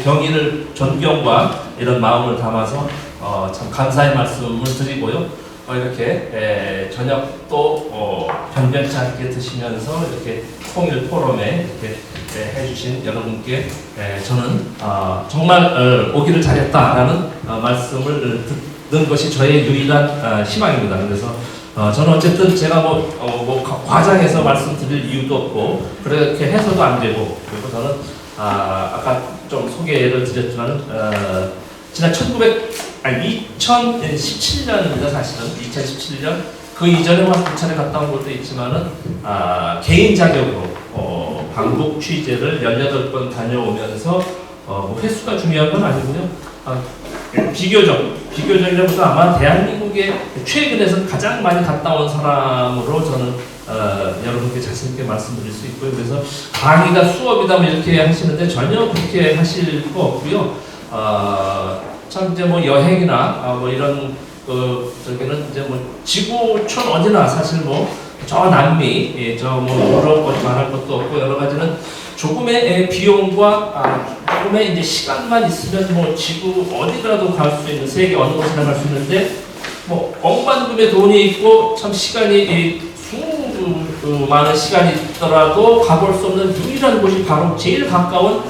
이제 경의를 존경과 이런 마음을 담아서 참 감사의 말씀을 드리고요. 이렇게 저녁도 변변치 않게 드시면서 이렇게 통일 포럼에 이렇게 해주신 여러분께 저는 정말 오기를 잘했다라는 말씀을 듣는 것이 저의 유일한 희망입니다. 그래서 저는 어쨌든 제가 과장해서 말씀드릴 이유도 없고 그렇게 해서도 안 되고, 그리고 저는 아까 좀 소개를 드렸지만 지난 2017년입니다. 사실은 2017년 그 이전에 두 차례 갔다 온 것도 있지만은 개인 자격으로 방북 취재를 18번 다녀오면서 횟수가 중요한 건 아니고요. 비교적이라면서 아마 대한민국에 최근에서 가장 많이 갔다 온 사람으로 저는 여러분께 자신 있게 말씀드릴 수 있고요. 그래서 강의가 수업이다 이렇게 하시는데 전혀 그렇게 하실 거 없고요. 참 이제 여행이나 이런 저기는 이제 지구촌 어디나 사실 저 남미 저 유럽 말할 것도 없고 여러 가지는 조금의 비용과 조금의 이제 시간만 있으면 지구 어디라도 갈 수 있는, 세계 어느 곳이나 갈 수 있는데 억만금의 돈이 있고 참 시간이 많은 시간이 있더라도 가볼 수 없는 유일한 곳이 바로 제일 가까운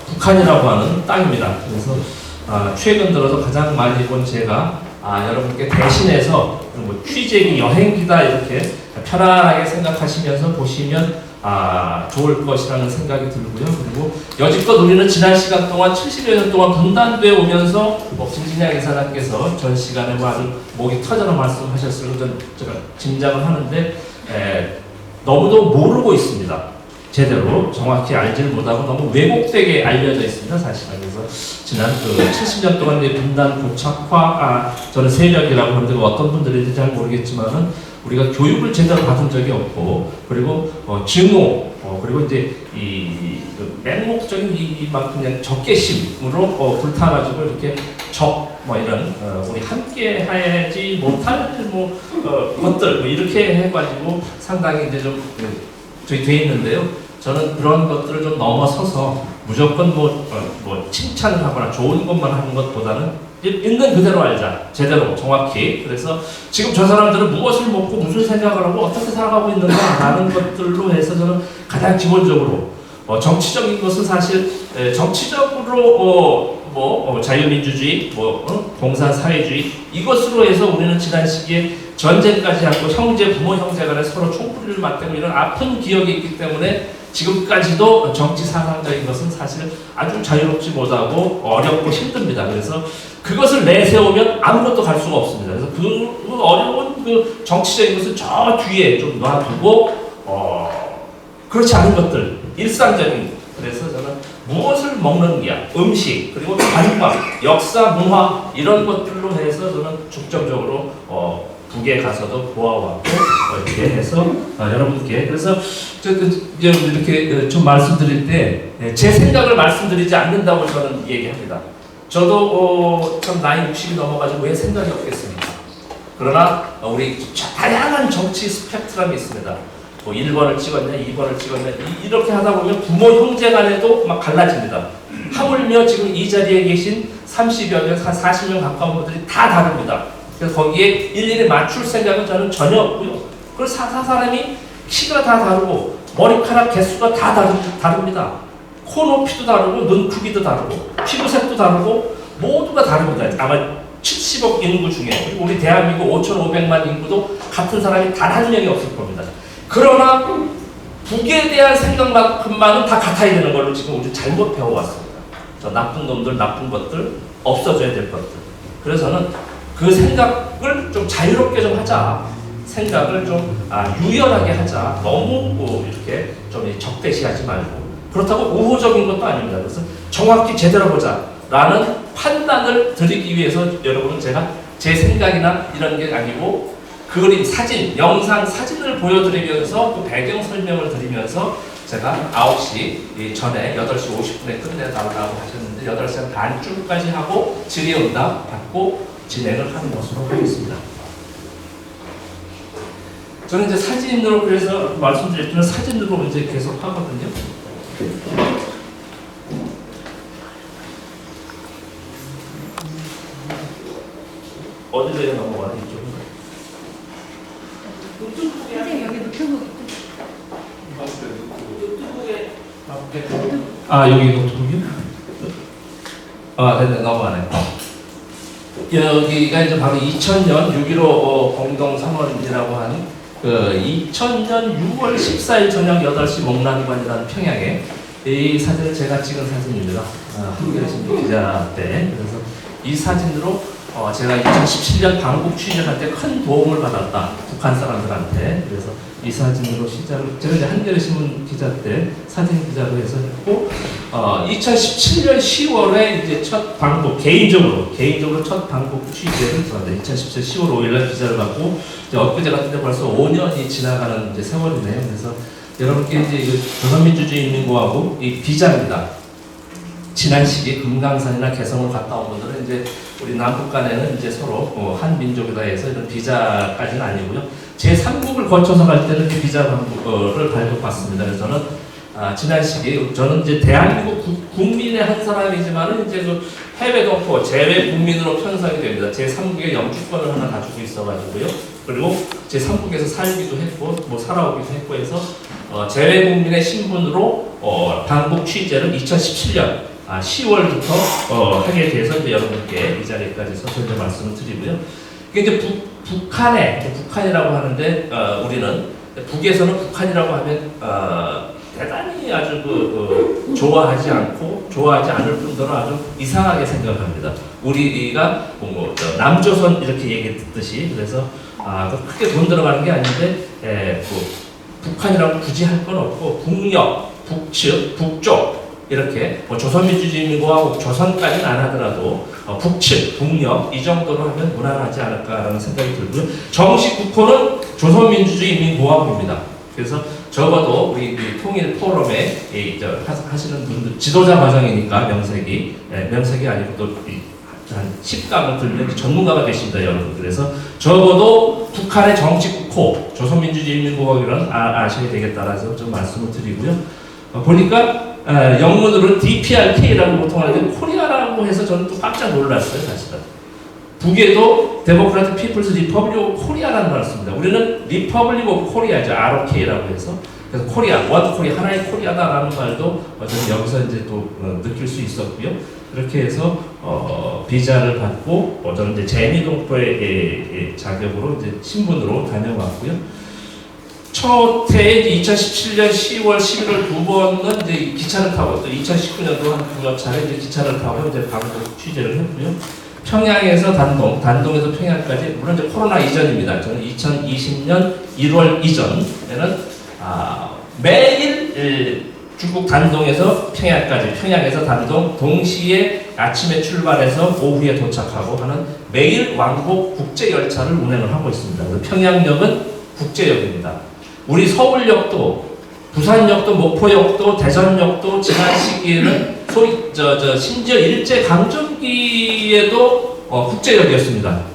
북한이라고 하는 땅입니다. 그래서 최근 들어서 가장 많이 본 제가 여러분께 대신해서 취재기 여행기다 이렇게 편안하게 생각하시면서 보시면 좋을 것이라는 생각이 들고요. 그리고 여지껏 우리는 지난 시간 동안 70여 년 동안 분단도에 오면서 김진양 이사장께서 전 시간에 아주 목이 터져라 말씀하셨을 것을 제가 짐작을 하는데 너무도 모르고 있습니다. 제대로 정확히 알지를 못하고 너무 왜곡되게 알려져 있습니다. 사실은. 그래서 지난 70년 동안 분단 고착화 저는 세력이라고 하는데 어떤 분들인지 잘 모르겠지만은 우리가 교육을 제대로 받은 적이 없고, 그리고 증오, 그리고 이제 맹목적인 그냥 적개심으로 불타가지고 이렇게 이런 우리 함께 해야지 못할 것들 이렇게 해가지고 상당히 이제 좀 저희 돼 있는데요. 저는 그런 것들을 좀 넘어서서 무조건 칭찬을 하거나 좋은 것만 하는 것보다는 있는 그대로 알자, 제대로 정확히. 그래서 지금 저 사람들은 무엇을 먹고 무슨 생각을 하고 어떻게 살아가고 있는가라는 것들로 해서 저는 가장 기본적으로 정치적인 것은 사실 정치적으로 자유민주주의, 공산사회주의 이것으로 해서 우리는 지난 시기에 전쟁까지 하고 부모 형제 간에 서로 총구리를 맞대고 이런 아픈 기억이 있기 때문에 지금까지도 정치 사상적인 것은 사실 아주 자유롭지 못하고 어렵고 힘듭니다. 그래서 그것을 내세우면 아무것도 갈 수가 없습니다. 그래서 그 어려운 정치적인 것을 저 뒤에 좀 놔두고 그렇지 않은 것들, 일상적인, 그래서 저는 무엇을 먹느냐, 음식, 그리고 관광, 역사, 문화 이런 것들로 해서 저는 중점적으로 북에 가서도 보아왔고 이렇게 해서 여러분께 그래서 이렇게 좀 말씀드릴 때 제 생각을 말씀드리지 않는다고 저는 얘기합니다. 저도 참 나이 60이 넘어가지고 왜 생각이 없겠습니까? 그러나 우리 다양한 정치 스펙트럼이 있습니다. 1번을 찍었냐, 2번을 찍었냐 이렇게 하다 보면 부모 형제 간에도 막 갈라집니다. 하물며 지금 이 자리에 계신 30여 명, 40명 가까운 분들이 다 다릅니다. 그래서 거기에 일일이 맞출 생각은 저는 전혀 없고요. 그리고 사람이 키가 다 다르고 머리카락 개수가 다 다릅니다. 코 높이도 다르고 눈 크기도 다르고 피부색도 다르고 모두가 다릅니다. 아마 70억 인구 중에 그리고 우리 대한민국 5,500만 인구도 같은 사람이 단 한 명이 없을 겁니다. 그러나 북에 대한 생각만큼만은 다 같아야 되는 걸로 지금 우리 잘못 배워왔습니다. 저 나쁜 놈들, 나쁜 것들, 없어져야 될 것들. 그래서 저는 그 생각을 좀 자유롭게 좀 하자. 생각을 좀 유연하게 하자. 너무 이렇게 좀 적대시하지 말고. 그렇다고 우호적인 것도 아닙니다. 그래서 정확히 제대로 보자 라는 판단을 드리기 위해서 여러분은 제가 제 생각이나 이런 게 아니고 그림, 사진, 영상, 사진을 보여드리면서 또 배경 설명을 드리면서 제가 9시 전에 8시 50분에 끝내달라고 하셨는데 8시 반쯤까지 하고 질의응답 받고 진행을 하는 것으로 하겠습니다. 저는 이제 사진으로 그래서 말씀드렸지만 사진으로 이제 계속 하거든요. 어디로 넘어가나 이쪽으로? 선생님 여기 노트북 노트북에 아 여기 노트북이요? 아 됐네 넘어가네. 여기가 이제 바로 2000년 6.15 공동선언이라고 하는 그 2000년 6월 14일 저녁 8시 목란관이라는 평양에 이 사진을 제가 찍은 사진입니다. 한겨레 신문 기자 때. 그래서 이 사진으로 제가 2017년 방북 취재할 때 큰 도움을 받았다. 북한 사람들한테. 그래서 이 사진으로 시작을 제가 이제 한겨레 신문 기자 때 사진 기자로 해서 했고 2017년 10월에 이제 첫 방북 개인적으로 첫 방북 취재를 들어갔는데 2017년 10월 5일날 기자를 받고 이제 엊그제 같은데 벌써 5년이 지나가는 이제 세월이네요. 그래서 여러분께 이제 조선민주주의인민공화국 이 비자입니다. 지난 시기 금강산이나 개성을 갔다 온 분들은 이제 우리 남북 간에는 이제 서로 한 민족이다 해서 이런 비자까지는 아니고요. 제3국을 거쳐서 갈 때는 그 비자를 발급받습니다. 그래서 저는 지난 시기 저는 이제 대한민국 국민의 한 사람이지만은 이제 그 해외 동포 재외 국민으로 편성이 됩니다. 제3국의 영주권을 하나 가지고 있어가지고요. 그리고 제3국에서 살기도 했고 뭐 살아오기도 했고 해서 재외 국민의 신분으로 방북 취재를 2017년 10월부터 하게 돼서 이제 여러분께 이 자리까지 서서 이제 말씀을 드리고요. 이게 이제 북한이라고 하는데 우리는 북에서는 북한이라고 하면 대단히 아주 좋아하지 않을 뿐더러 아주 이상하게 생각합니다. 우리가 남조선 이렇게 얘기했듯이 그래서 크게 돈 들어가는 게 아닌데 북한이라고 굳이 할 건 없고 북녘, 북측, 북쪽 이렇게 조선민주주의인민공화국 조선까지는 안 하더라도 북측, 북녘 이 정도로 하면 무난하지 않을까라는 생각이 들고요. 정식 국호는 조선민주주의인민공화국입니다. 그래서 적어도 우리 통일 포럼에 하시는 분들 지도자 과정이니까 명색이 아니고 또 한 10강을 들면 전문가가 계십니다, 여러분. 그래서 적어도 북한의 정식 국호 조선민주주의인민공화국이라는 아셔야 되겠다라서 좀 말씀을 드리고요. 보니까 영문으로는 DPRK라고 보통 하는데 코리아라고 해서 저는 또 깜짝 놀랐어요, 사실은. 북에도 데모크라틱 피플스 리퍼블릭 오브 코리아라는 말을 씁니다. 우리는 리퍼블릭 오브 코리아죠. ROK라고 해서. 그래서 코리아, 원 코리아, 하나의 코리아다라는 말도 저는 여기서 이제 또 느낄 수 있었고요. 그렇게 해서 비자를 받고 저는 이제 재미동포의 자격으로 이제 신분으로 다녀왔고요. 첫해 2017년 10월, 11월 두 번은 이제 기차를 타고 또 2019년도 한 두어 차례 이제 기차를 타고 이제 방북 취재를 했고요. 평양에서 단동에서 평양까지 물론 이제 코로나 이전입니다. 저는 2020년 1월 이전에는 매일 중국 단동에서 평양까지, 평양에서 단동 동시에 아침에 출발해서 오후에 도착하고 하는 매일 왕복 국제 열차를 운행을 하고 있습니다. 그래서 평양역은 국제역입니다. 우리 서울역도, 부산역도, 목포역도, 대전역도 지난 시기에는 심지어 일제 강점기에도 국제역이었습니다.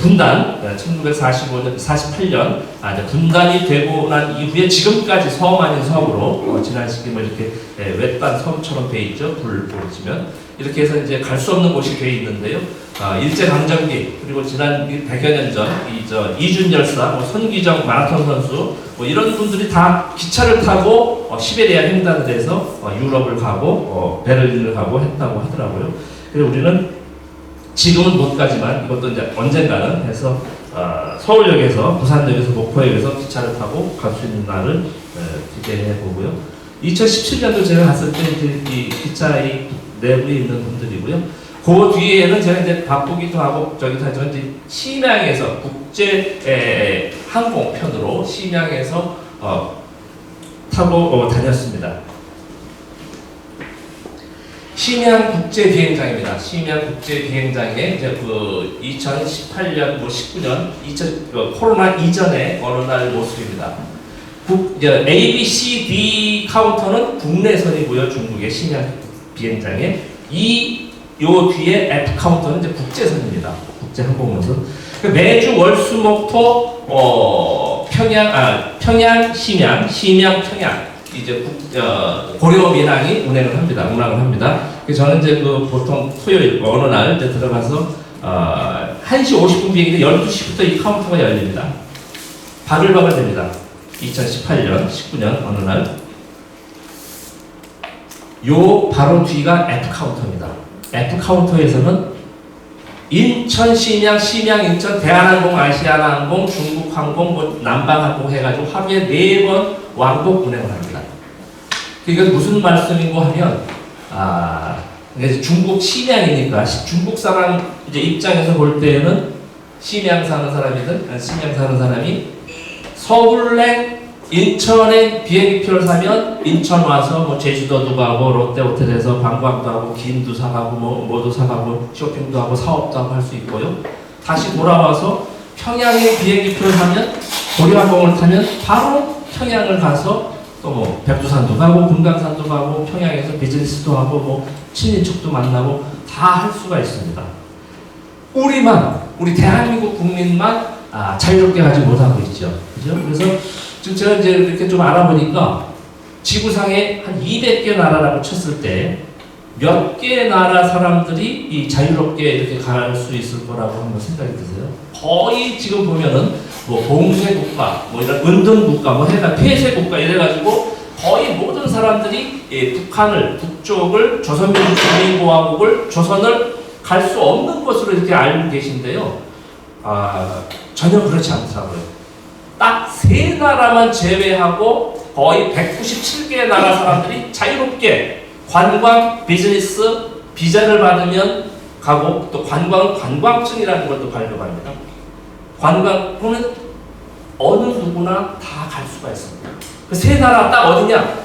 분단, 1945년, 48년 분단이 되고 난 이후에 지금까지 섬 아닌 섬으로 지난 시기 뭐 이렇게 외딴 섬처럼 돼 있죠. 불 보시면 이렇게 해서 이제 갈 수 없는 곳이 돼 있는데요. 일제 강점기 그리고 지난 100여 년 전 이준 열사, 손기정 마라톤 선수 이런 분들이 다 기차를 타고 시베리아 횡단을 해서 유럽을 가고 베를린을 가고 했다고 하더라고요. 그래서 우리는 지금은 못 가지만 이것도 이제 언젠가는 해서 서울역에서 부산역에서 목포역에서 기차를 타고 갈 수 있는 날을 기대해 보고요. 2017년도 제가 갔을 때 이제 이 기차의 내부에 있는 분들이고요. 그 뒤에는 제가 이제 바쁘기도 하고 저기서 이제 심양에서 국제 항공편으로 심양에서 타고 다녔습니다. 심양 국제 비행장입니다. 심양 국제 비행장에 이제 2018년, 19년, 코로나 이전의 어느 날 모습입니다. A, B, C, D 카운터는 국내선이고요. 중국의 심양 비행장에 요 뒤에 F 카운터는 이제 국제선입니다. 국제 항공모선. 매주 월수목토 평양, 심양, 평양. 이제 고려 민항이 운항을 합니다. 그래서 저는 이제 보통 토요일 어느 날 이제 들어가서 1시 50분 비행기 12시부터 이 카운터가 열립니다. 바글바글 됩니다. 2018년, 19년 어느 날. 요 바로 뒤가 F카운터입니다. F카운터에서는 인천, 심양, 인천, 대한항공, 아시아나항공, 중국항공, 뭐 남방항공 해가지고 하루에 4번 왕복 운행을 합니다. 이게 무슨 말씀인고 하면, 이제 중국 심양이니까 중국 사람 이제 입장에서 볼 때는 심양 사는 사람이든 심양 사는 사람이 서울행 인천에 비행기표를 사면 인천 와서 뭐 제주도도 가고 롯데호텔에서 관광도 하고 기인도 사가고 뭐도 사가고 쇼핑도 하고 사업도 하고 할 수 있고요. 다시 돌아와서 평양에 비행기표를 사면 고려항공을 타면 바로 평양을 가서 또 뭐 백두산도 가고 금강산도 가고 평양에서 비즈니스도 하고 뭐 친인척도 만나고 다 할 수가 있습니다. 우리 대한민국 국민만 자유롭게 가지 못하고 있죠. 그죠? 그래서 지금 제가 이제 이렇게 좀 알아보니까 지구상에 한 200개 나라라고 쳤을 때 몇 개 나라 사람들이 이 자유롭게 이렇게 갈 수 있을 거라고 한번 생각이 드세요? 거의 지금 보면은 뭐 봉쇄 국가, 뭐 이런 은둔 국가, 뭐 해가 폐쇄 국가 이래가지고 거의 모든 사람들이 북한을, 북쪽을, 조선민주주의공화국을, 조선을 갈 수 없는 것으로 이렇게 알고 계신데요. 전혀 그렇지 않더라고요. 딱 3나라만 제외하고 거의 197개의 나라 사람들이 자유롭게 관광, 비즈니스, 비자를 받으면 가고 또 관광은 관광증이라는 것도 발급합니다. 관광은 어느 누구나 다 갈 수가 있습니다. 그 3나라 딱 어디냐?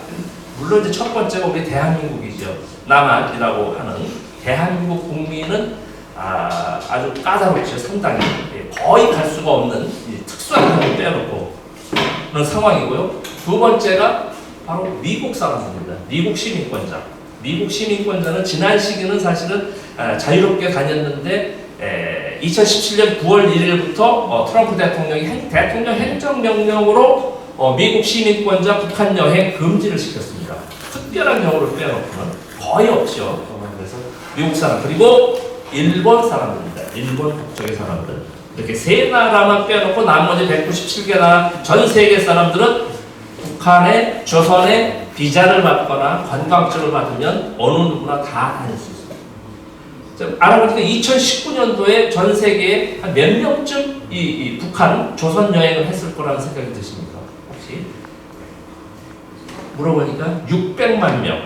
물론 이제 첫 번째가 우리 대한민국이죠. 남한이라고 하는 대한민국 국민은 아주 까다롭죠. 상당히 거의 갈 수가 없는 특수한 경우를 빼놓고 그런 상황이고요. 두 번째가 바로 미국 사람들입니다. 미국 시민권자. 미국 시민권자는 지난 시기는 사실은 자유롭게 다녔는데 2017년 9월 1일부터 트럼프 대통령이 대통령 행정명령으로 미국 시민권자 북한 여행 금지를 시켰습니다. 특별한 경우를 빼놓고는 거의 없죠. 그래서 미국 사람 그리고 일본 사람들입니다. 일본 국적의 사람들. 이렇게 3나라만 빼놓고 나머지 197개 나라 전 세계 사람들은 북한에 조선에 비자를 받거나 관광증을 받으면 어느 누구나 다 다닐 수 있습니다. 알아보니까 2019년도에 전 세계에 한 몇 명쯤 이 북한 조선 여행을 했을 거라는 생각이 드십니까? 혹시? 물어보니까 600만 명.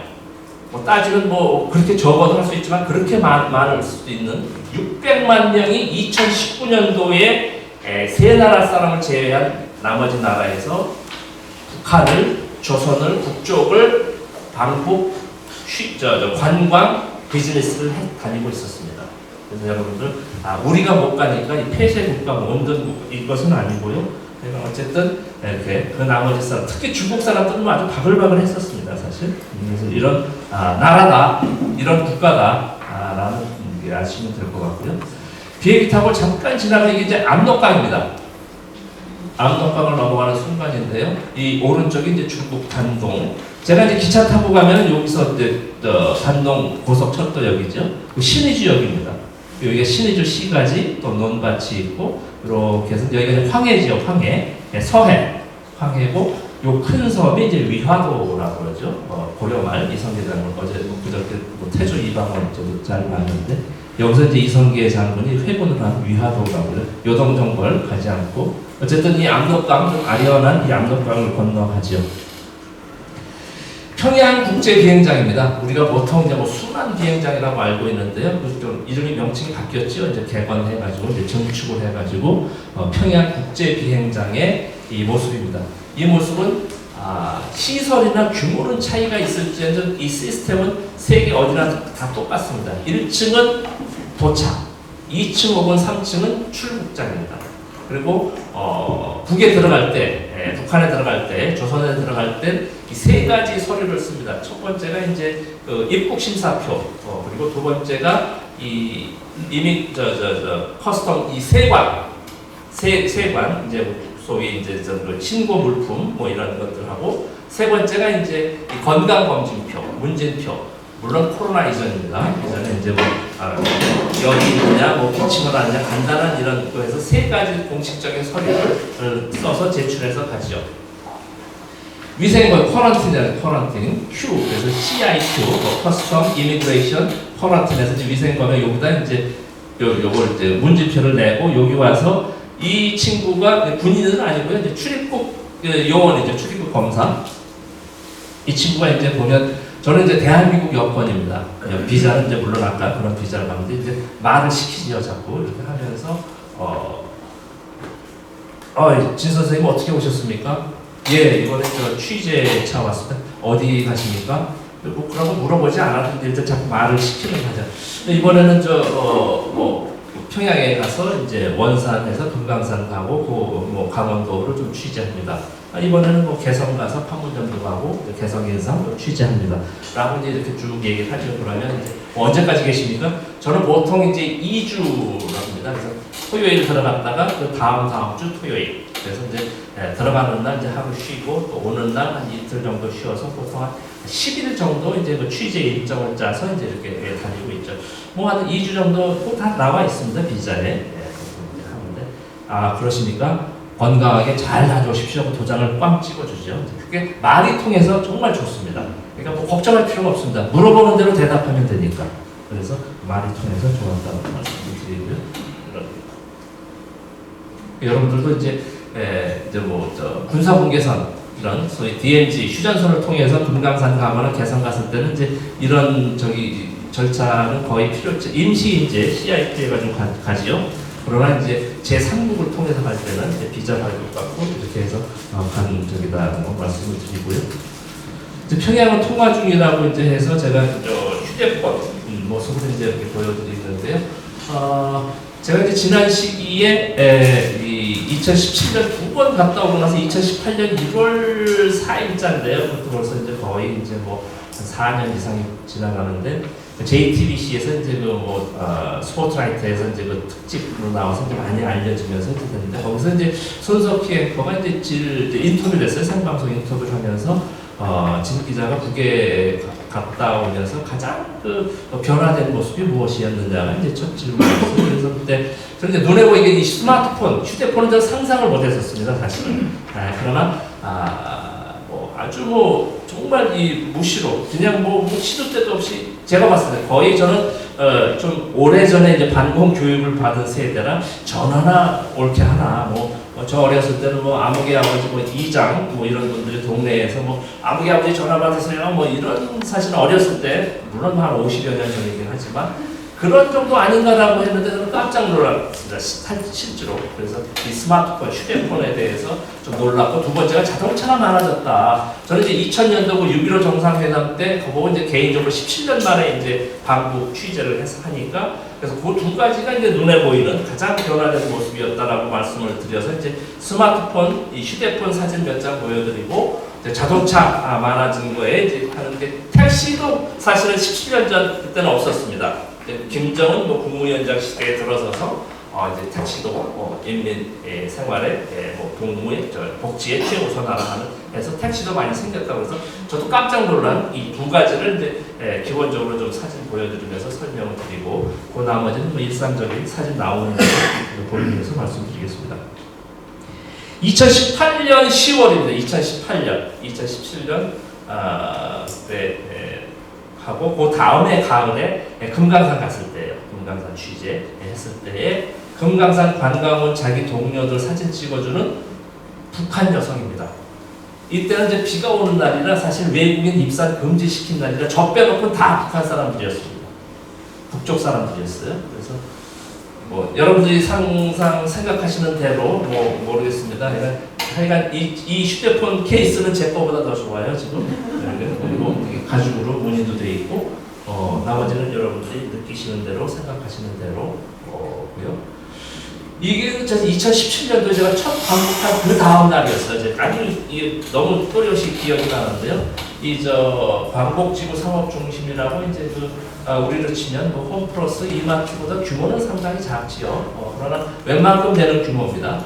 뭐 따지면 뭐 그렇게 적어도 할 수 있지만 그렇게 많을 수도 있는 600만 명이 2019년도에 3나라 사람을 제외한 나머지 나라에서 북한을, 조선을, 북쪽을 방북, 관광, 비즈니스를 다니고 있었습니다. 그래서 여러분들 우리가 못 가니까 이 폐쇄 국가, 온전 이것은 아니고요. 어쨌든 이렇게 그 나머지 사람, 특히 중국 사람들은 아주 바글바글 했었습니다, 사실. 그래서 이런 나라다, 이런 국가다라는 게 아시면 될 것 같고요. 비행기 타고 잠깐 지나면 이게 이제 압록강입니다. 압록강을 넘어가는 순간인데요. 이 오른쪽이 이제 중국 단동. 제가 이제 기차 타고 가면 여기서 이제 단동 고속철도역이죠. 신의주역입니다. 여기가 신의주 시가지, 또 논밭이 있고, 이렇게 해서 여기가 황해지요, 황해, 서해, 황해고, 요 큰 섬이 이제 위화도라고 그러죠. 고려말 이성계 장군 어제 그저께 태조 이방원 저도 잘 봤는데 여기서 이제 이성계 장군이 회군을 한 위화도라고요. 요동정벌 가지 않고 어쨌든 이 압록강, 아련한 이 압록강을 건너가죠. 평양 국제 비행장입니다. 우리가 보통 이제 뭐 순환 비행장이라고 알고 있는데요. 좀 이름이 명칭이 바뀌었죠. 이제 개건해가지고 이제 증축을 해가지고 평양 국제 비행장의 이 모습입니다. 이 모습은 시설이나 규모는 차이가 있을지언정 이 시스템은 세계 어디나 다 똑같습니다. 1층은 도착, 2층 혹은 3층은 출국장입니다. 그리고 북에 들어갈 때, 북한에 들어갈 때, 조선에 들어갈 때 이 3가지 서류를 씁니다. 첫 번째가 이제 입국 심사표, 그리고 두 번째가 이 커스텀 이 세관 이제 소위 이제 신고 물품 뭐 이런 것들하고 세 번째가 이제 건강검진표, 문진표 물론 코로나 이전입니다. 이전에 이제 뭐 열이 있느냐, 뭐 기침을 하느냐, 간단한 이런 거에서 세 가지 공식적인 서류를 써서 제출해서 가죠. 위생관 쿼런틴 Q 그래서 CIQ 커스텀 이미그레이션 쿼런틴에서 이제 위생관에 여기다 이제 요걸 이제 문지표를 내고 여기 와서 이 친구가 군인은 아니고요. 이제 출입국 요원이죠. 출입국 검사. 이 친구가 이제 보면 저는 이제 대한민국 여권입니다. 비자는 이제 물론 아까 그런 비자를 받는데 이제 말을 시키죠. 자꾸 이렇게 하면서 진 선생님 어떻게 오셨습니까? 예, 이번에 저 취재차 왔습니다. 어디 가십니까? 뭐 그런 거 물어보지 않았는데 일단 자꾸 말을 시키는 거죠. 이번에는 평양에 가서 이제 원산에서 금강산 가고 뭐 강원도로 좀 취재합니다. 이번에는 뭐 개성 가서 판문점도 가고 개성 인삼 취재합니다. 라고 이제 이렇게 쭉 얘기를 하죠. 그러면 이제 언제까지 계십니까? 저는 보통 이제 2주랍니다. 그래서 토요일 들어갔다가 그 다음 주 토요일. 그래서 이제 들어가는 날 이제 하루 쉬고 또 오는 날 한 이틀 정도 쉬어서 보통 한 10일 정도 이제 그 취재 일정을 짜서 이제 이렇게 다니고 있죠. 뭐 한 2주 정도 꼭 다 나와 있습니다. 비자에. 이제 하는데 그러십니까? 건강하게 잘 다녀오십시오 하고 도장을 꽝 찍어주죠. 그게 말이 통해서 정말 좋습니다. 그러니까 뭐 걱정할 필요가 없습니다. 물어보는 대로 대답하면 되니까. 그래서 말이 통해서 좋았다고 말씀을 드리고요. 여러분들도 이제 군사분계선 이런 소위 DMZ 휴전선을 통해서 금강산 가거나 개성 갔을 때는 이제 이런 절차는 거의 필요 없죠. 임시 이제 CIT 해가지고 가지요. 그러나 이제 제3국을 통해서 갈 때는 이제 비자 발급받고 이렇게 해서 가는 적이다라는 말씀을 드리고요. 이제 평양은 통화 중이라고 이제 해서 제가 휴대폰 모습을 이제 이렇게 보여드리는데요. 제가 이제 지난 시기에 2017년 2번 갔다 오고 나서 2018년 1월 4일자인데요. 그것도 벌써 이제 거의 이제 뭐 한 4년 이상이 지나가는데 JTBC에서 이제 스포트라이트에서 이제 그 특집으로 나와서 이제 많이 알려지면서 이제 됐는데 거기서 이제 손석희 앵커가 이제 인터뷰를 했어요. 생방송 인터뷰를 하면서 진 기자가 북에 갔다 오면서 가장 변화된 모습이 무엇이었느냐가 이제 첫 질문이었어요. 그래서 그때 저는 이제 눈에 보이게 이 스마트폰, 휴대폰은 저 상상을 못했었습니다, 사실은. 그러나 아주 정말 이 무시로 그냥 시도 때도 없이 제가 봤을 때 거의 저는 좀 오래전에 이제 반공 교육을 받은 세대라 전화나 옳게 하나 저 어렸을 때는 아무개 아버지 이장 이런 분들이 동네에서 아무개 아버지 전화 받으세요 이런 사실은 어렸을 때 물론 한 50여 년 전이긴 하지만 그런 정도 아닌가라고 했는데 저는 깜짝 놀랐습니다. 실제로. 그래서 이 스마트폰, 휴대폰에 대해서 좀 놀랐고 두 번째가 자동차가 많아졌다. 저는 이제 2000년도 6.15 정상회담 때 그거 보고 이제 개인적으로 17년 만에 이제 방북 취재를 해서 하니까 그래서 그 두 가지가 이제 눈에 보이는 가장 변화된 모습이었다라고 말씀을 드려서 이제 스마트폰, 이 휴대폰 사진 몇 장 보여드리고 이제 자동차 많아진 거에 이제 하는데 택시도 사실은 17년 전 그때는 없었습니다. 김정은 국무위원장 시대에 들어서서 이제 택시도 인민 생활에 복무에 복지에 최우선하라 하는 해서 택시도 많이 생겼다고 해서 저도 깜짝 놀란 이 두 가지를 이제 기본적으로 좀 사진 보여드리면서 설명을 드리고 그 나머지는 일상적인 사진 나오는 거 보여드리면서 말씀드리겠습니다. 2018년 10월입니다. 2017년 하고 그 다음에 가을에 금강산 갔을 때예요. 금강산 취재했을 때에 금강산 관광원 자기 동료들 사진 찍어주는 북한 여성입니다. 이때는 이제 비가 오는 날이라 사실 외국인 입산 금지시킨 날이라 저 빼놓고는 다 북한 사람들이었습니다. 북쪽 사람들이었어요. 그래서 여러분들이 생각하시는 대로 모르겠습니다. 하여간 이 휴대폰 케이스는 제 거보다 더 좋아요 지금. 그리고 가죽으로 무늬도 돼 있고 나머지는 여러분들이 느끼시는 대로 생각하시는 대로고요. 이게 2017년도 제가 첫 방북한 그 다음 날이었어요. 아주 너무 또렷이 기억이 나는데요. 광복지구 상업중심이라고 이제 우리로 치면 홈플러스 이마트보다 규모는 상당히 작지요. 그러나 웬만큼 되는 규모입니다.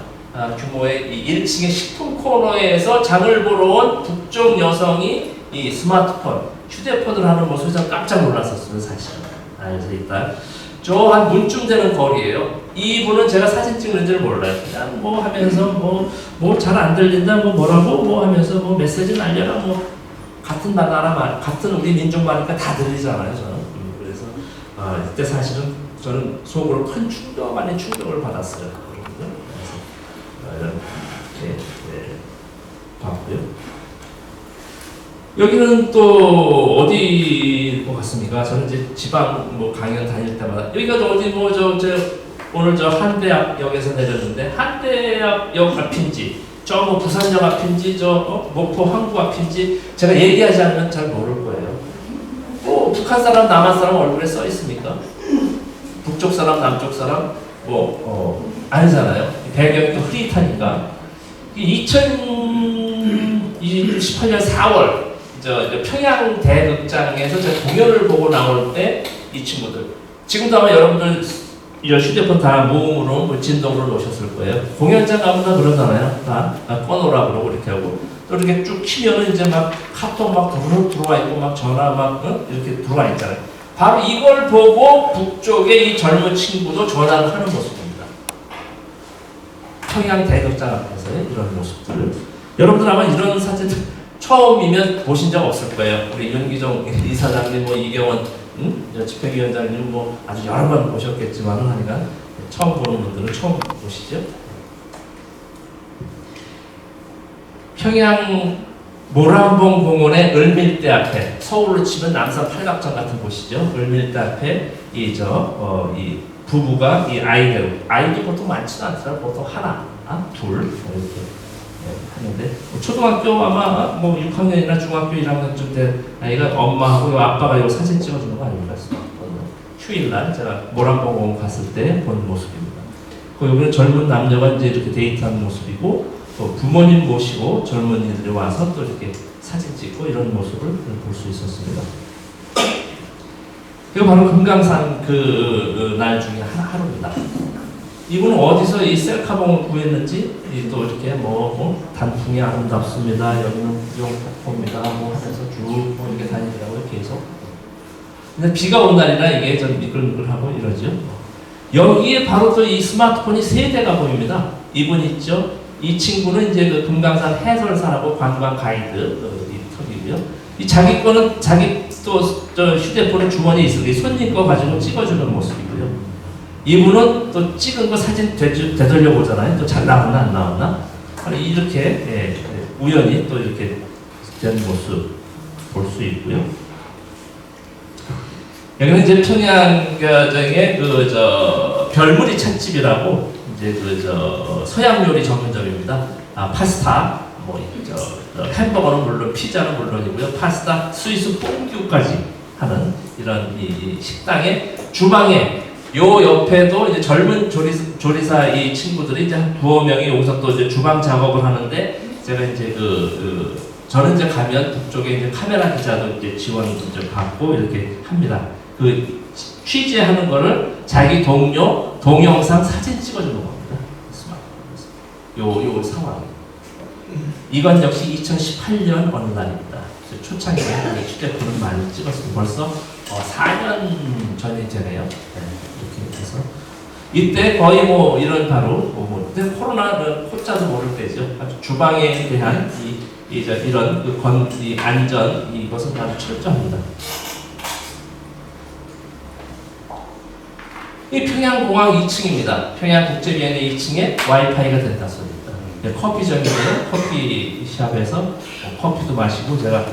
규모의 이 1층의 식품 코너에서 장을 보러 온 북쪽 여성이 이 스마트폰 휴대폰을 하는 모습에 좀 깜짝 놀랐었어요, 사실은. 그래서 일단 저 한 문쯤 되는 거리예요. 이분은 제가 사진 찍는 줄 몰라요. 그냥 뭐 하면서 뭐 잘 안 들린다, 뭐라고 뭐 하면서 뭐 메시지 날려라, 뭐 같은 나라 말, 같은 우리 민족 말이니까 다 들리잖아요, 저는. 그래서 이때 사실은 저는 속으로 큰 충격 아닌 충격을 받았어요. 그래서 이렇게 봤고요. 여기는 또 어디 것 같습니까? 저는 이제 지방 뭐 강연 다닐 때마다 여기가 어디 오늘 저 한대역에서 내렸는데 한대역 앞인지 뭐 부산역 앞인지 목포 항구 앞인지 제가 얘기하지 않으면 잘 모를 거예요. 북한 사람 남한 사람 얼굴에 써 있습니까? 북쪽 사람 남쪽 사람 아니잖아요. 배경이 또 흐릿하니까 2018년 4월 평양 대극장에서 제가 공연을 보고 나올 때 이 친구들 지금도 아마 여러분들 휴대폰 다 모음으로 진동으로 놓으셨을 거예요. 공연장 가면 다 그러잖아요. 다 꺼놓으라 그러고 이렇게 하고 또 이렇게 쭉 키면은 이제 막 카톡 막 들어와 있고 막 전화 막 이렇게 들어와 있잖아요. 바로 이걸 보고 북쪽의 이 젊은 친구도 전화를 하는 모습입니다. 평양 대극장 앞에서의 이런 모습들을 여러분들 아마 이런 사진 처음이면 보신 적 없을 거예요. 우리 윤기종 이사장님, 이경원 집행위원장님 아주 여러 번 보셨겠지만은 하니까 처음 보는 분들은 처음 보시죠. 평양 모란봉 공원의 을밀대 앞에 서울로 치면 남산 팔각정 같은 곳이죠. 을밀대 앞에 이 부부가 이 아이도 보통 많지는 않더라고요. 보통 하나, 둘 이렇게. 하는데 초등학교 아마 6학년이나 중학교 1학년쯤 된 아이가 엄마하고 아빠가 이 사진 찍어주는 거 아닙니까? 휴일날 제가 모란봉공원 갔을 때 본 모습입니다. 여기는 젊은 남녀가 이제 이렇게 데이트하는 모습이고 또 부모님 모시고 젊은이들이 와서 또 이렇게 사진 찍고 이런 모습을 볼 수 있었습니다. 이거 바로 금강산 날 중에 하루입니다. 이분은 어디서 이 셀카봉을 구했는지 또 이렇게 단풍이 아름답습니다. 여기는 구경포입니다. 하면서 쭉 이렇게 다니더라고요. 계속. 근데 비가 온 날이라 이게 좀 미끌미끌하고 이러죠. 여기에 바로 또 이 스마트폰이 3대가 보입니다. 이분 있죠. 이 친구는 이제 금강산 해설사라고 관광 가이드 턱이고요. 이 자기 거는 자기 또 휴대폰에 주머니에 있어요. 손님 거 가지고 찍어주는 모습이고요. 이분은 또 찍은 거 사진 되돌려 보잖아요. 또 잘 나왔나 안 나왔나? 이렇게 우연히 또 이렇게 된 모습 볼 수 있고요. 여기는 이제 평양경의 별무리 찻집이라고 이제 서양 요리 전문점입니다. 파스타, 햄버거는 물론 피자는 물론이고요. 파스타, 스위스 퐁듀까지 하는 이런 이 식당의 주방에 요 옆에도 이제 젊은 조리사 이 친구들이 이제 한 9~5명이 여기서 또 이제 주방 작업을 하는데 제가 이제 저는 이제 가면 북쪽에 이제 카메라 기자도 이제 지원 좀 받고 이렇게 합니다. 취재하는 거를 자기 동영상 사진 찍어주는 겁니다. 스마트폰에서. 요 상황. 이건 역시 2018년 어느 날입니다. 초창기에 휴대폰을 많이 찍었습니다. 벌써 4년 전이 되네요. 이렇게 해서 이때 거의 이런 바로 그때 코로나는 호자도 모를 때죠. 아주 주방에 대한 이런 안전 이것은 아주 철저합니다. 이 평양공항 2층입니다. 평양국제비행의 2층에 와이파이가 된다 소리입니다. 커피점인데요. 커피숍에서 커피도 마시고 제가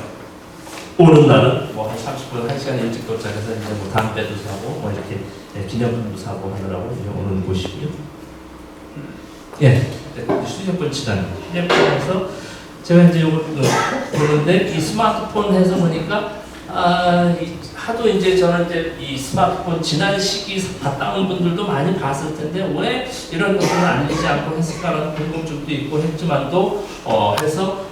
오는 날은 한 30분, 1시간 일찍 도착해서 이제 담배도 사고 이렇게 기념품도 사고 하느라고 오는 곳이고요. 휴대폰 치단. 휴대폰에서 제가 이제 이걸 보는데 이 스마트폰 해서 보니까 하도 이제 저는 이제 이 스마트폰 지난 시기 갔다 온 분들도 많이 봤을 텐데 왜 이런 것들을 알리지 않고 했을까라는 궁금증도 있고 했지만도 해서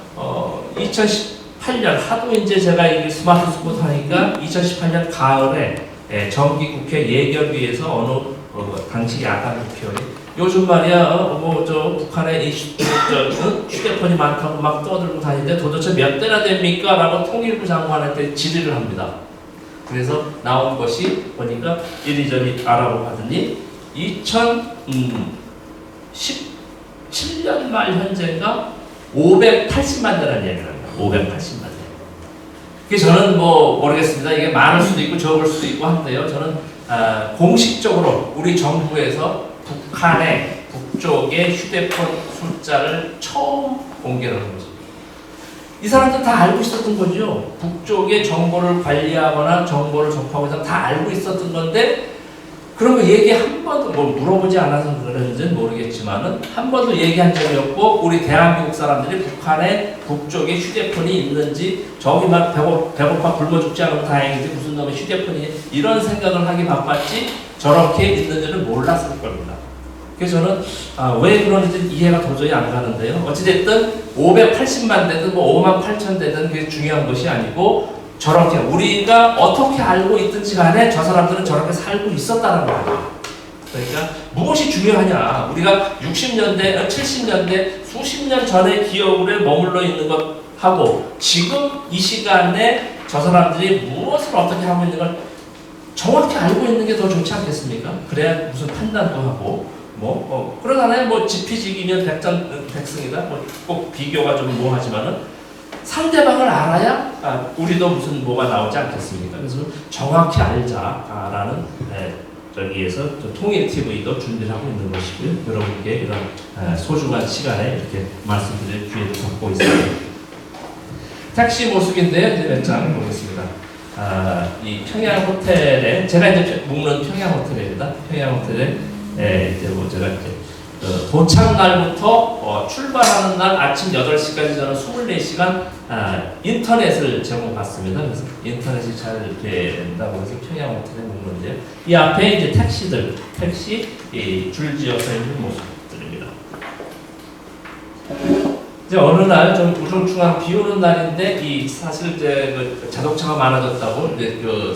2018년 하도 이제 제가 이 스마트폰 하니까 2018년 가을에 정기국회 예결위에서 당시 야당 국회의원이 요즘 말이야, 뭐 저 북한에 휴대폰이 많다고 막 떠들고 다니는데 도대체 몇 대나 됩니까? 라고 통일부 장관한테 질의를 합니다. 그래서 나온 것이 보니까 이리저리 알아보고 하더니 2017년 말 현재가 580만 대라는 얘기를 합니다. 580만 대. 그게 저는 뭐 모르겠습니다. 이게 많을 수도 있고 적을 수도 있고 한데요. 저는 공식적으로 우리 정부에서 북한의 북쪽의 휴대폰 숫자를 처음 공개를 한 거죠. 이 사람들 다 알고 있었던 거죠. 북쪽의 정보를 관리하거나 정보를 접하고 해서 다 알고 있었던 건데 그런 거 얘기 한 번도 뭐 물어보지 않아서 그런지는 모르겠지만은 한 번도 얘기한 적이 없고 우리 대한민국 사람들이 북한의 북쪽에 휴대폰이 있는지 저기 막 배고파 굶어 죽지 않으면 다행이지 무슨 놈의 휴대폰이 이런 생각을 하기 바빴지 저렇게 있는지는 몰랐을 겁니다. 그래서 저는 왜 그런지 이해가 도저히 안 가는데요. 어찌됐든 580만 대든 뭐 5만 8천 대든 그게 중요한 것이 아니고 저렇게 우리가 어떻게 알고 있든지 간에 저 사람들은 저렇게 살고 있었다는 거예요. 그러니까 무엇이 중요하냐. 우리가 60년대, 70년대 수십 년 전의 기억에 머물러 있는 것하고 지금 이 시간에 저 사람들이 무엇을 어떻게 하고 있는 걸 정확히 알고 있는 게 더 좋지 않겠습니까? 그래야 무슨 판단도 하고 그러잖아요. 뭐 지피지기면 백승이다. 뭐 꼭 비교가 좀 뭐하지만은 상대방을 알아야 우리도 무슨 뭐가 나오지 않겠습니까? 그래서 정확히 알자라는 저기에서 통일 TV도 준비를 하고 있는 것이고요. 여러분께 이런 소중한 시간에 이렇게 말씀드릴 기회를 갖고 있습니다. 택시 모습인데요. 이제 몇 장 보겠습니다. 이 평양 호텔에 제가 이제 묵는 평양 호텔입니다. 평양 호텔에 이제 뭐 제가 이제 도착 날부터 출발하는 날 아침 8시까지 저는 24시간 인터넷을 제공받습니다. 그래서 인터넷이 잘 된다고 해서 평양 호텔에 묵는데요. 이 앞에 이제 택시 줄지어서 있는 모습들입니다. 이제 어느 날 좀 우중충한 비 오는 날인데 사실 이제 그 자동차가 많아졌다고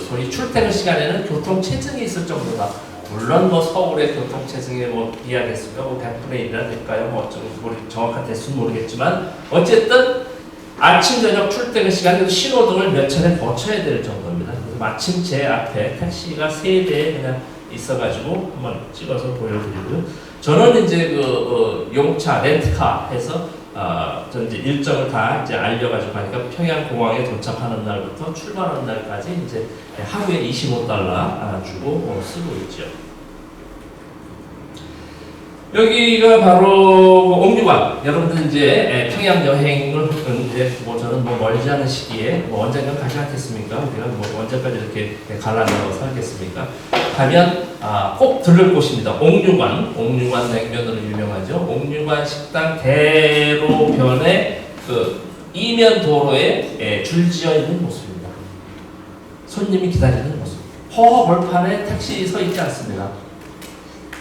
소위 출퇴근 시간에는 교통 체증이 있을 정도다. 물론 뭐 서울의 교통체증에 비하겠습니까? 100분의 1이나 될까요? 정확한 대수는 모르겠지만 어쨌든 아침 저녁 출퇴근 시간에도 신호등을 몇 차례 거쳐야 될 정도입니다. 그래서 마침 제 앞에 택시가 3대 그냥 있어가지고 한번 찍어서 보여드리고요. 저는 이제 용차 렌트카 해서 저는 이제 일정을 다 이제 알려가지고 하니까 평양 공항에 도착하는 날부터 출발하는 날까지 이제 하루에 $25 주고 쓰고 있죠. 여기가 바로 옥류관. 여러분들 이제 평양 여행을 이제 저는 멀지 않은 시기에 언젠가 가지 않겠습니까? 우리가 언제까지 이렇게 갈라놓고 살겠습니까? 가면 꼭 들를 곳입니다. 옥류관. 옥류관 냉면으로 유명하죠. 옥류관 식당 대로변에 이면 도로에 줄지어 있는 모습입니다. 손님이 기다리는 모습. 허허벌판에 택시 서 있지 않습니다.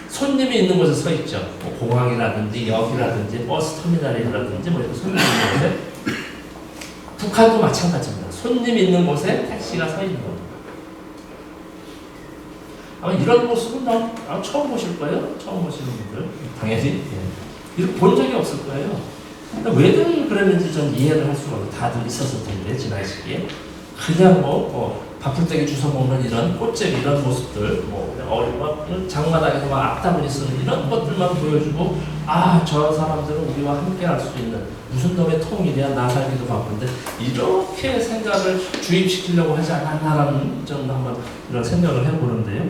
손님이 있는 곳에 서 있죠. 공항이라든지 역이라든지 버스 터미널이라든지 이렇게 손님이 있는 곳에 북한도 마찬가지입니다. 손님이 있는 곳에 택시가 서 있는 겁니다. 아마 이런 모습은 처음 보실 거예요. 처음 보시는 분들 당연히 이렇게 본 적이 없을 거예요. 왜들 그랬는지 전 이해를 할 수가 없어요. 다들 있었을 텐데 지난 시기에 그냥 바풀떼기 주워 먹는 이런 꽃잼 이런 모습들 장마당에서 막 악다문이 쓰는 이런 것들만 보여주고 저 사람들은 우리와 함께 할 수 있는 무슨 놈의 통일이야 나 살기도 바쁜데 이렇게 생각을 주입시키려고 하지 않았나라는 좀 한번 이런 생각을 해보는데요.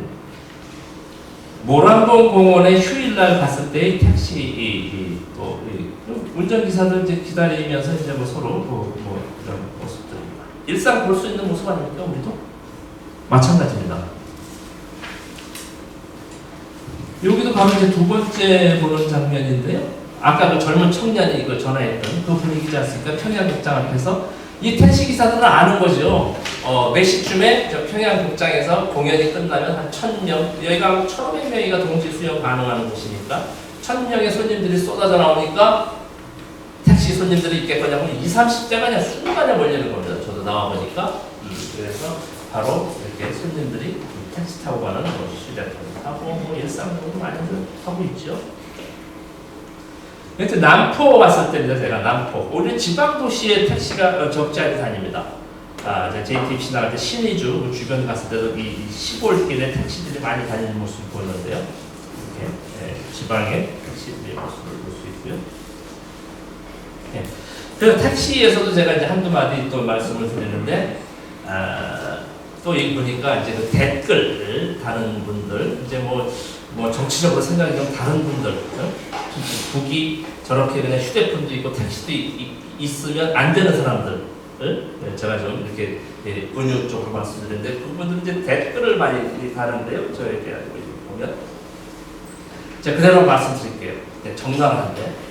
모란봉 공원에 휴일날 갔을 때의 택시 운전기사들 이제 기다리면서 이제 서로 이런 모습들입니다. 일상 볼 수 있는 모습 아닙니까? 우리도 마찬가지입니다. 여기도 바로 이제 두 번째 보는 장면인데요. 아까 그 젊은 청년이 이거 전화했던 그 분위기지 않습니까? 평양극장 앞에서 이 택시기사들은 아는 거죠. 몇 시쯤에 저 평양극장에서 공연이 끝나면 한 1000명, 여기가 1500명이가 동시 수용 가능한 곳이니까 1000명의 손님들이 쏟아져 나오니까 택시 손님들이 있겠거니 하고 20, 30대가 그냥 순간에 몰리는 겁니다. 저도 나와보니까. 그래서 바로 이렇게 손님들이 택시 타고 가는 뭐 휴대폰 타고 뭐 일상적으로 많이들 타고 있죠. 여튼 남포 갔을 때입니다. 제가 남포. 우리 지방 도시에 택시가 적지 않게 다닙니다. 제가 JTBC 나갈 때 신의주 그 주변 갔을 때도 이 시골길에 택시들이 많이 다니는 모습을 보였는데요. 이렇게 지방의 택시들의 모습을 볼 수 있고요. 그래서 택시에서도 제가 이제 한두 마디 또 말씀을 드리는데, 또 여기 보니까 이제 그 댓글 다는 분들, 이제 뭐 정치적으로 생각이 좀 다른 분들, 국이 저렇게 그냥 휴대폰도 있고 택시도 있으면 안 되는 사람들, 제가 좀 이렇게 은유 쪽으로 말씀드리는데, 그분들은 이제 댓글을 많이 다는데요. 저에 대한 보면. 제가 그대로 말씀드릴게요. 정당한데.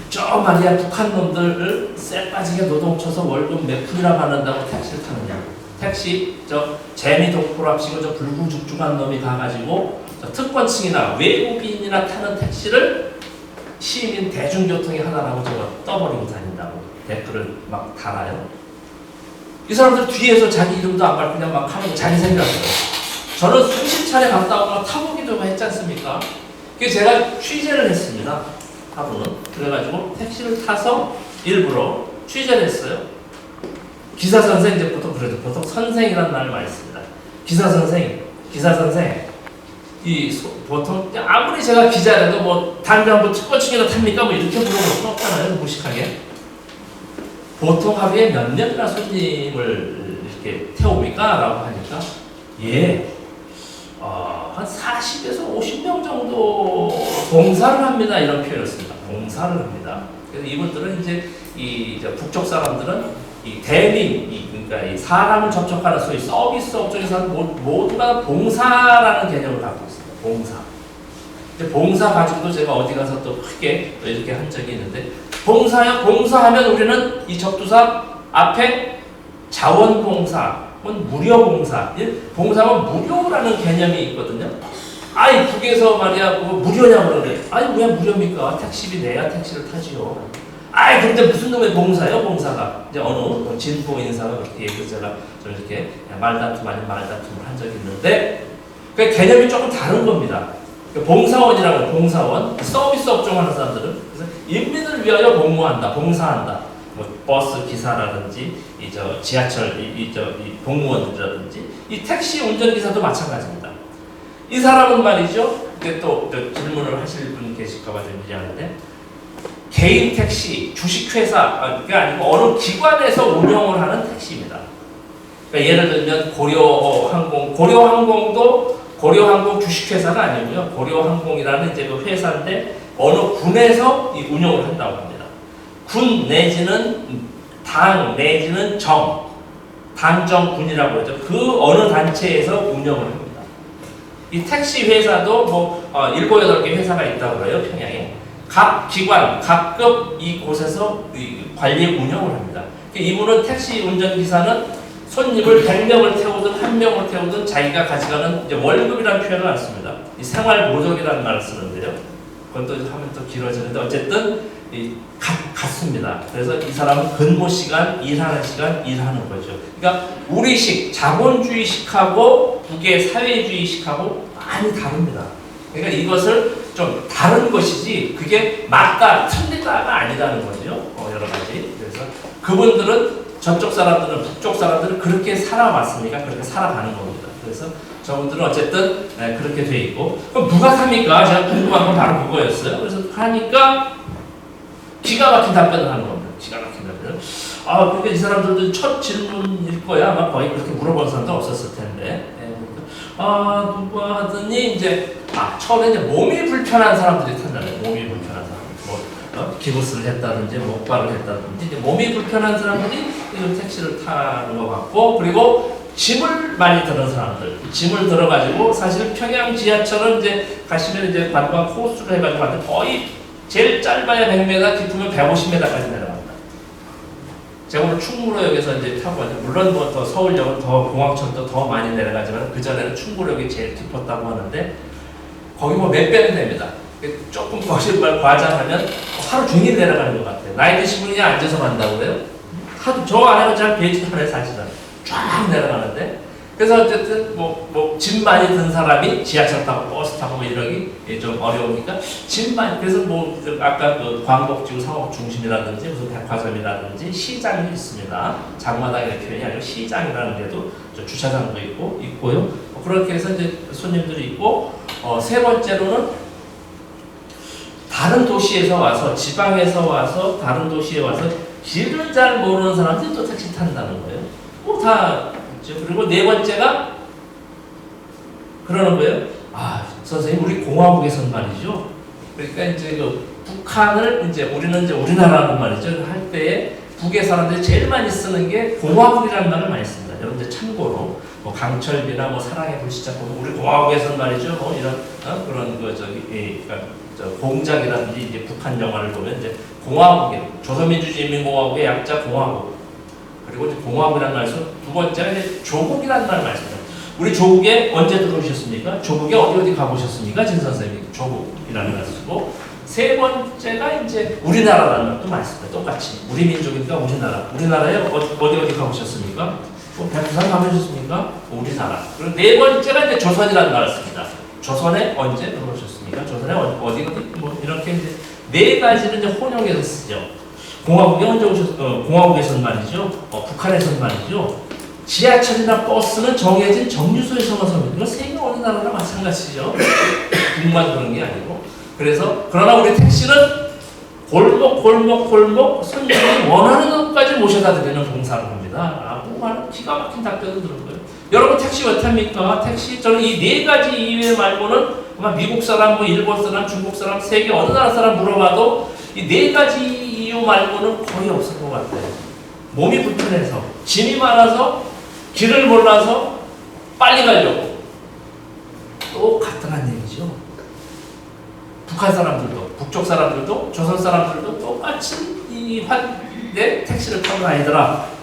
저 말이야 북한 놈들을 쎄 빠지게 노동쳐서 월급 몇 푼이나 받는다고 택시를 타느냐. 택시 저 재미 독보랍시고 저 불구죽죽한 놈이 가가지고 저 특권층이나 외국인이나 타는 택시를 시민 대중교통이 하나라고 저거 떠버리고 다닌다고 댓글을 막 달아요. 이 사람들 뒤에서 자기 이름도 안 밟고 그냥 막 하는 거 자기 생각으로. 저는 수십 차례 갔다 오고 타보기도 했지 않습니까? 그래서 제가 취재를 했습니다. 하루는. 그래가지고 택시를 타서 일부러 취재를 했어요. 기사 선생, 이제 보통 그래도 보통 선생이라는 말을 많이 씁니다. 기사 선생. 보통 아무리 제가 기자라도 뭐 담배 한번 특권층이나 탑니까? 뭐 이렇게 물어볼 수는 없잖아요. 무식하게. 보통 하루에 몇 명이나 손님을 이렇게 태웁니까? 라고 하니까 한 40에서 50명 정도 봉사를 합니다. 이런 표현을 씁니다. 봉사를 합니다. 그래서 이분들은 이제 북쪽 사람들은 이 대민, 그러니까 이 사람을 접촉하는 소위 서비스 업종에서는 모두가 봉사라는 개념을 갖고 있습니다. 봉사. 봉사 가지고도 제가 어디 가서 또 크게 이렇게 한 적이 있는데, 봉사하면 우리는 이 접두사 앞에 자원봉사, 무료봉사, 봉사는 무료라는 개념이 있거든요. 북에서 말이야, 무료냐고 그러는데, 왜 무료입니까? 택시비 내야 택시를 타지요. 근데 무슨 놈의 봉사예요, 봉사가? 이제 어느 진보 인사가 그렇게 얘기해서 제가 좀 이렇게 말다툼 아닌 말다툼을 한 적이 있는데, 그 개념이 조금 다른 겁니다. 봉사원이라고 봉사원, 서비스 업종 하는 사람들은 그래서 인민을 위하여 복무한다, 봉사한다. 버스 기사라든지 지하철 이 공무원들이라든지 이 택시 운전기사도 마찬가지입니다. 이 사람은 말이죠. 이제 또 질문을 하실 분 계실까봐 좀 미안한데, 개인 택시, 주식회사가 아니고 어느 기관에서 운영을 하는 택시입니다. 그러니까 예를 들면 고려항공도 고려항공 주식회사가 아니고요. 고려항공이라는 이제 그 회사인데 어느 군에서 이 운영을 한다고 합니다. 군 내지는 당 내지는 당정군이라고 하죠. 그 어느 단체에서 운영을 합니다. 이 택시 회사도 7, 8개 회사가 있다고 해요. 평양에. 각 기관, 각급 이곳에서 관리 운영을 합니다. 이분은 택시 운전기사는 손님을 100명을 태우든 1명을 태우든 자기가 가져가는 이제 월급이라는 표현을 안 씁니다. 이 생활보조이라는 말을 쓰는데요. 그건 또 하면 또 길어지는데 어쨌든 같습니다. 그래서 이 사람은 근무 시간, 일하는 시간, 일하는 거죠. 그러니까 우리식, 자본주의식하고 북의 사회주의식하고 많이 다릅니다. 그러니까 이것을 좀 다른 것이지 그게 맞다, 틀리다가 아니라는 거죠. 여러 가지. 그래서 그분들은 저쪽 사람들은, 북쪽 사람들은 그렇게 살아왔으니까 그렇게 살아가는 겁니다. 그래서 저분들은 어쨌든 그렇게 돼 있고, 그럼 누가 삽니까? 제가 궁금한 건 바로 그거였어요. 그래서 하니까 기가 막힌 답변을 하는 겁니다. 기가 막힌 답변을. 그러니까 이 사람들도 첫 질문일 거야. 아마 거의 그렇게 물어본 사람도 없었을 텐데. 누가 하더니 이제 처음에 이제 몸이 불편한 사람들이 탄다네. 몸이 불편한 사람. 기부스를 했다든지 목발을 했다든지 이제 몸이 불편한 사람들이 택시를 타는 것 같고, 그리고 짐을 많이 드는 사람들, 짐을 들어가지고 사실 평양 지하철은 이제 가시면 이제 관광 코스를 해가지고 하는데 거의 제일 짧아야 100m, 깊으면 150m까지 내려갑니다. 제가 오늘 충무로역에서 이제 타고 왔는데, 물론 더 서울역은 더 공항철도 더 많이 내려가지만 그 전에는 충무로역이 제일 깊었다고 하는데 거기 몇 배는 됩니다. 조금 거짓말 과장하면 하루 종일 내려가는 것 같아요. 나이 드신 분이 앉아서 간다고 그래요? 하도 저 안에는 잘 배지도 안에 사실은 쫙 내려가는데, 그래서 어쨌든 짐 많이 든 사람이 지하철 타고 버스 타고 뭐 이러기 좀 어려우니까 짐 많이, 그래서 아까 그 광복지구 상업 중심이라든지 무슨 백화점이라든지 시장이 있습니다. 장마당이라는 표현이 아니고 시장이라는 데도 주차장도 있고요. 그렇게 해서 이제 손님들이 있고, 세 번째로는 다른 도시에서 와서, 지방에서 와서 다른 도시에 와서 길을 잘 모르는 사람들이 또 택시 탄다는 거예요. 다 있죠. 그리고 네 번째가 그러는 거예요. 선생님, 우리 공화국에선 말이죠. 그러니까 이제 그 북한을 이제 우리는 이제 우리나라는 말이죠. 할 때에 북의 사람들이 제일 많이 쓰는 게 공화국이라는 말을 많이 씁니다. 여러분들 참고로 강철비나 사랑의 불시착 보면 우리 공화국에선 말이죠. 이런 그런 공작이라든지 이제 북한 영화를 보면 이제 공화국이 조선민주주의인민공화국의 약자 공화국, 그리고 이제 공화국이라는 말씀, 두 번째는 이제 조국이라는 말 말씀입니다. 우리 조국에 언제 들어오셨습니까? 조국에 어디 가보셨습니까? 진 선생님이 조국이라는 말 쓰고, 세 번째가 이제 우리나라라는 말도 많습니다. 똑같이 우리 민족이니까 우리나라에 어디 가보셨습니까? 백두산 가보셨습니까? 우리나라. 그리고 네 번째가 이제 조선이라는 말을 씁니다. 조선에 언제 들어오셨습니까? 조선에 어디 이렇게 이제 네 가지를 이제 혼용해서 쓰죠. 공화국에 언제 공화국에서는 말이죠. 북한에서는 말이죠. 지하철이나 버스는 정해진 정류소에서만 섭니다. 이거 세계 어느 나라나 마찬가지죠. 북만 그런 게 아니고. 그러나 우리 택시는 골목 손님이 원하는 곳까지 모셔다 드리는 봉사를 합니다. 하는 기가 막힌 답변을 들은 거예요. 여러분 택시 왜 탑니까? 택시, 저는 이 네 가지 이외 말고는 아마 미국 사람, 일본 사람, 중국 사람, 세계 어느 나라 사람 물어봐도 이 네 가지 이유 말고는 거의 없을 것 같아요. 몸이 불편해서, 짐이 많아서, 길을 몰라서 빨리 가려고. 똑같은 얘기죠. 북한 사람들도, 북쪽 사람들도, 조선 사람들도 똑같이 내 택시를 타고 다니더라.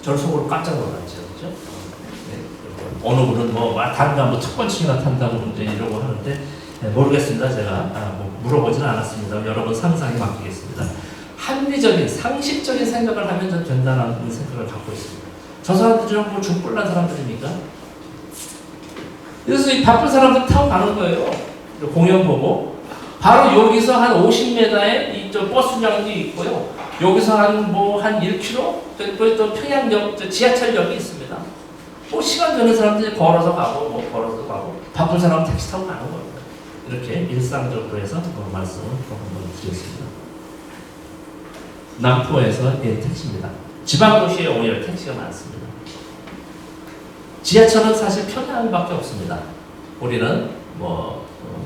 저를 속으로 깜짝 놀랐죠. 그죠? 네. 어느 분은 단가 첫 번씩이나 탄다고 이제 이러고 하는데, 모르겠습니다. 제가 물어보지는 않았습니다. 여러분 상상에 맡기겠습니다. 합리적인, 상식적인 생각을 하면 전 된다는 생각을 갖고 있습니다. 저 사람들은 죽불난 사람들입니까? 그래서 이 바쁜 사람들 타고 가는 거예요. 공연 보고. 바로 여기서 한 50m에 이 버스장이 있고요. 여기서 한 1km? 또 평양역, 지하철역이 있습니다. 시간 되는 사람들이 걸어서 가고, 바쁜 사람은 택시 타고 가는 거예요. 이렇게 일상적으로 해서 말씀을 한번 드렸습니다. 남포에서 택시입니다. 지방도시에 오히려 택시가 많습니다. 지하철은 사실 평양밖에 없습니다. 우리는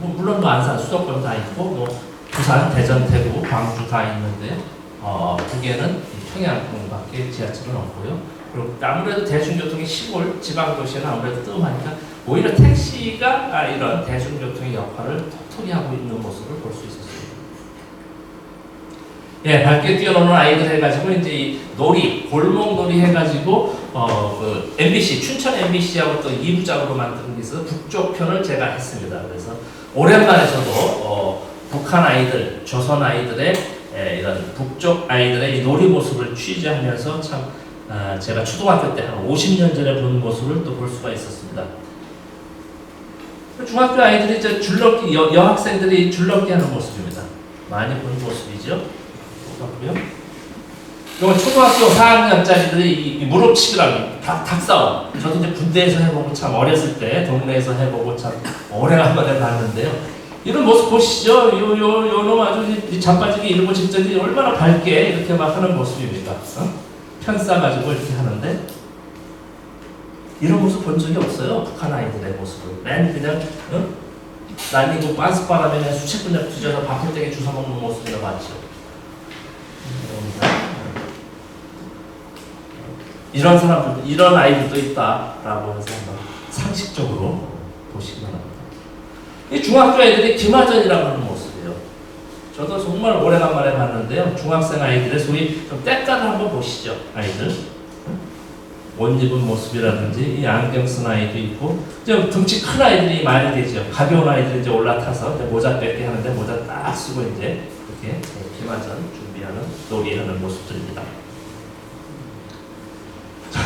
물론 안산, 수도권 다 있고, 부산, 대전, 대구, 광주 다 있는데, 북에는 평양밖에 지하철은 없고요. 그리고 아무래도 대중교통이 시골, 지방도시는 아무래도 뜸하니까 오히려 택시가 이런 대중교통의 역할을 톡톡히 하고 있는 모습을 볼 수 있었습니다. 예, 밝게 뛰어노는 아이들 해가지고 이제 이 골목놀이 해가지고 MBC, 춘천 MBC하고 또 2부작으로 만든 게 있어서 북쪽 편을 제가 했습니다. 그래서 오랜만에 저도 북한 아이들, 조선 아이들의 이런 북쪽 아이들의 이 놀이 모습을 취재하면서 참 제가 초등학교 때 한 50년 전에 본 모습을 또 볼 수가 있었습니다. 중학교 아이들이 이제 줄넘기, 여학생들이 줄넘기 하는 모습입니다. 많이 본 모습이죠. 똑같고요. 이건 초등학교 4학년짜리들이 이 무릎치기라고 닭싸움. 저도 이제 군대에서 해보고 참 어렸을 때 동네에서 해보고 참 오래간만에 봤는데요. 이런 모습 보시죠. 요놈 아주 자빠지기 일보 직전이 얼마나 밝게 이렇게 막 하는 모습입니다. 편싸가지고 이렇게 하는데 이런 모습 본 적이 없어요. 북한 아이들의 모습을. 맨 그냥 날리고 빤스바람에 그냥 수채꾼냥 뒤져서 밥풀떼기 주워 먹는 모습이라 봤죠. 이런 사람들도, 이런 아이들도 있다라고 해서 상식적으로 보시기 바랍니다. 이 중학교 애들이 김하전이라고 하는 모습이에요. 저도 정말 오래간만에 봤는데요. 중학생 아이들의 소위 좀 때깔을 한번 보시죠. 아이들. 옷 입은 모습이라든지 이 안경 쓴 아이도 있고 좀 등치 큰 아이들이 많이 되죠. 가벼운 아이들이 이제 올라타서 이제 모자 뺏게 하는데 모자 딱 쓰고 이제 이렇게 김하전 준비하는 놀이하는 모습들입니다.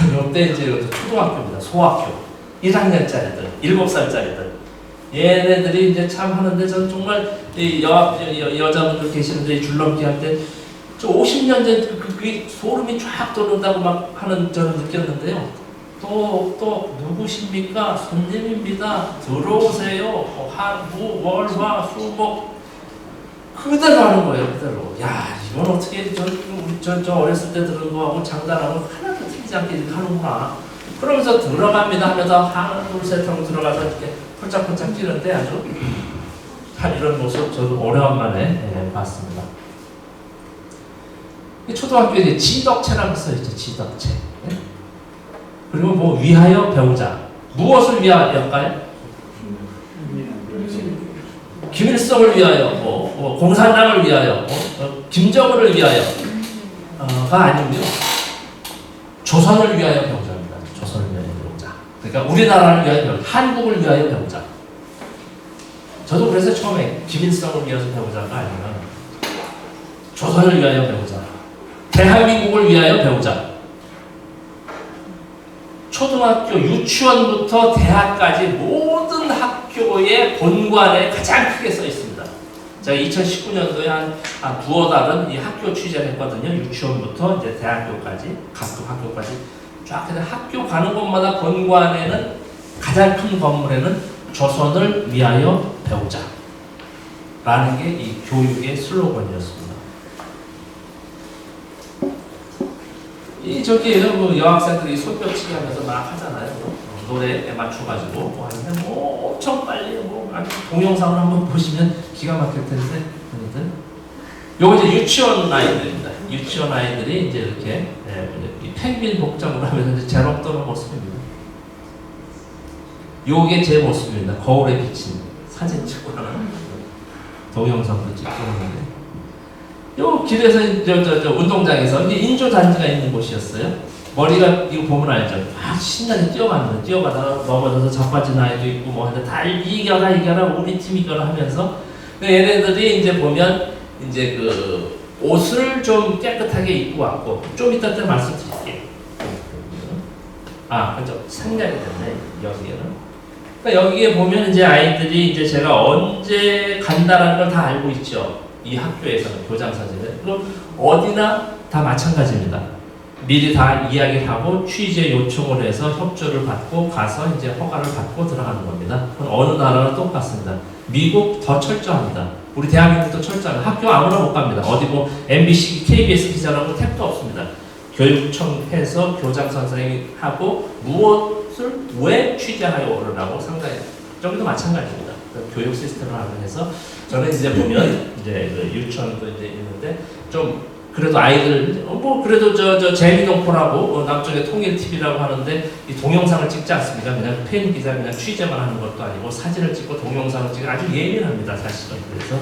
이때 이제 이것도 초등학교입니다. 소학교. 1학년짜리들, 7살짜리들. 얘네들이 이제 참 하는데 저는 정말 이 여자분들 계시는데 줄넘기 할 때 저 50년 전 그게 소름이 쫙 돋는다고 막 하는 저는 느꼈는데요. 또 누구십니까? 손님입니다. 들어오세요. 월화 수목 그대로 하는 거예요. 그대로. 야 이건 어떻게 저 어렸을 때 들은 거하고 장단하고 하나도 틀리지 않게 이렇게 하는구나. 그러면서 들어갑니다 하면서 하나 둘 셋 하고 들어가서 이렇게 폴짝폴짝 뛰는데 아주 이런 모습 저도 오래간만에 봤습니다. 초등학교에 이제 지덕체라고 써있죠. 지덕체. 네? 그리고 뭐 위하여 배우자. 무엇을 위하여일까요? 김일성을 위하여, 뭐 공산당을 위하여, 김정은을 위하여가 아니고요. 조선을 위하여 배우자입니다. 조선을 위하여 배우자. 그러니까 우리나라를 위하여 배우자. 한국을 위하여 배우자. 저도 그래서 처음에 김일성을 위해서 배우자가 아니라 조선을 위하여 배우자. 대한민국을 위하여 배우자. 초등학교 유치원부터 대학까지 모든 학교의 본관에 가장 크게 써 있습니다. 제가 2019년도에 한 두어 달은 이 학교 취재를 했거든요. 유치원부터 이제 대학교까지, 각급 학교까지 쫙 해서 학교 가는 곳마다 본관에는 가장 큰 건물에는 조선을 위하여 배우자 라는 게 이 교육의 슬로건이었습니다. 뭐 여학생들이 손뼉치기 하면서 막 하잖아요. 노래에 맞춰가지고 뭐 하는데 뭐 엄청 빨리 뭐 동영상을 한번 보시면 기가 막힐 텐데 요거 이제 유치원 아이들입니다. 유치원 아이들이 이제 이렇게 펭귄 복장을 하면서 이제 재롱 떠는 모습입니다. 요게 제 모습입니다. 거울에 비친 사진 찍고 하는 동영상도 찍고 하는데 요 길에서 저 운동장에서 이제 인조단지가 있는 곳이었어요. 머리가 이거 보면 알죠. 막 신나게 뛰어가는 거예요. 뛰어가다가 넘어져서 자빠진 아이도 있고 뭐 하는데 다 이겨라 우리 팀 이겨라 하면서 얘네들이 이제 보면 이제 그 옷을 좀 깨끗하게 입고 왔고 좀 이따 때 말씀드릴게요. 그죠. 생략이 됐네 여기에는. 그러니까 여기에 보면 이제 아이들이 이제 제가 언제 간다라는 걸 다 알고 있죠. 이 학교에서는 교장 선생님 그럼 어디나 다 마찬가지입니다. 미리 다 이야기하고 취재 요청을 해서 협조를 받고 가서 이제 허가를 받고 들어가는 겁니다. 그럼 어느 나라는 똑같습니다. 미국 더 철저합니다. 우리 대한민국도 철저합니다. 학교 아무나 못 갑니다. 어디 뭐 MBC, KBS 기자라고 택도 없습니다. 교육청에서 교장 선생님하고 무엇을 왜 취재하여 오르라고 상당히 저기도 마찬가지입니다. 교육 시스템을 하면서 저는 이제 보면 이제 그 유치원도 이제 있는데 좀 그래도 아이들 뭐 그래도 저 재미동포라고 남쪽에 통일 TV라고 하는데 이 동영상을 찍지 않습니까? 그냥 팬 기자 그냥 취재만 하는 것도 아니고 사진을 찍고 동영상을 찍고 아주 예민합니다 사실은. 그래서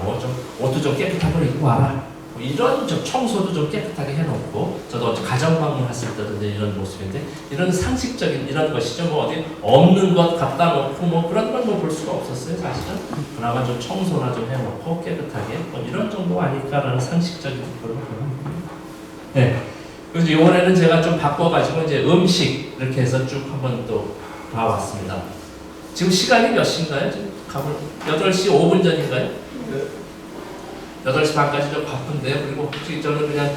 뭐 좀 옷도 좀 깨끗하게 입고 와라. 뭐 이런 좀 청소도 좀 깨끗하게 해놓고 저도 가정 방문했을 때도 이제 이런 모습인데 이런 상식적인 이런 것이죠. 뭐 어디 없는 것 갖다 놓고 뭐 그런 건 뭐 볼 수가 없었어요 사실은. 그나마 좀 청소나 좀 해놓고 깨끗하게 뭐 이런 정도 아닐까라는 상식적인 그런 거. 네. 그래서 이번에는 제가 좀 바꿔가지고 이제 음식 이렇게 해서 쭉 한번 또 봐왔습니다. 지금 시간이 몇 시인가요? 지금 가볼 8시 5분 전인가요? 네. 8시 반까지 좀 바쁜데요. 그리고 혹시 저는 그냥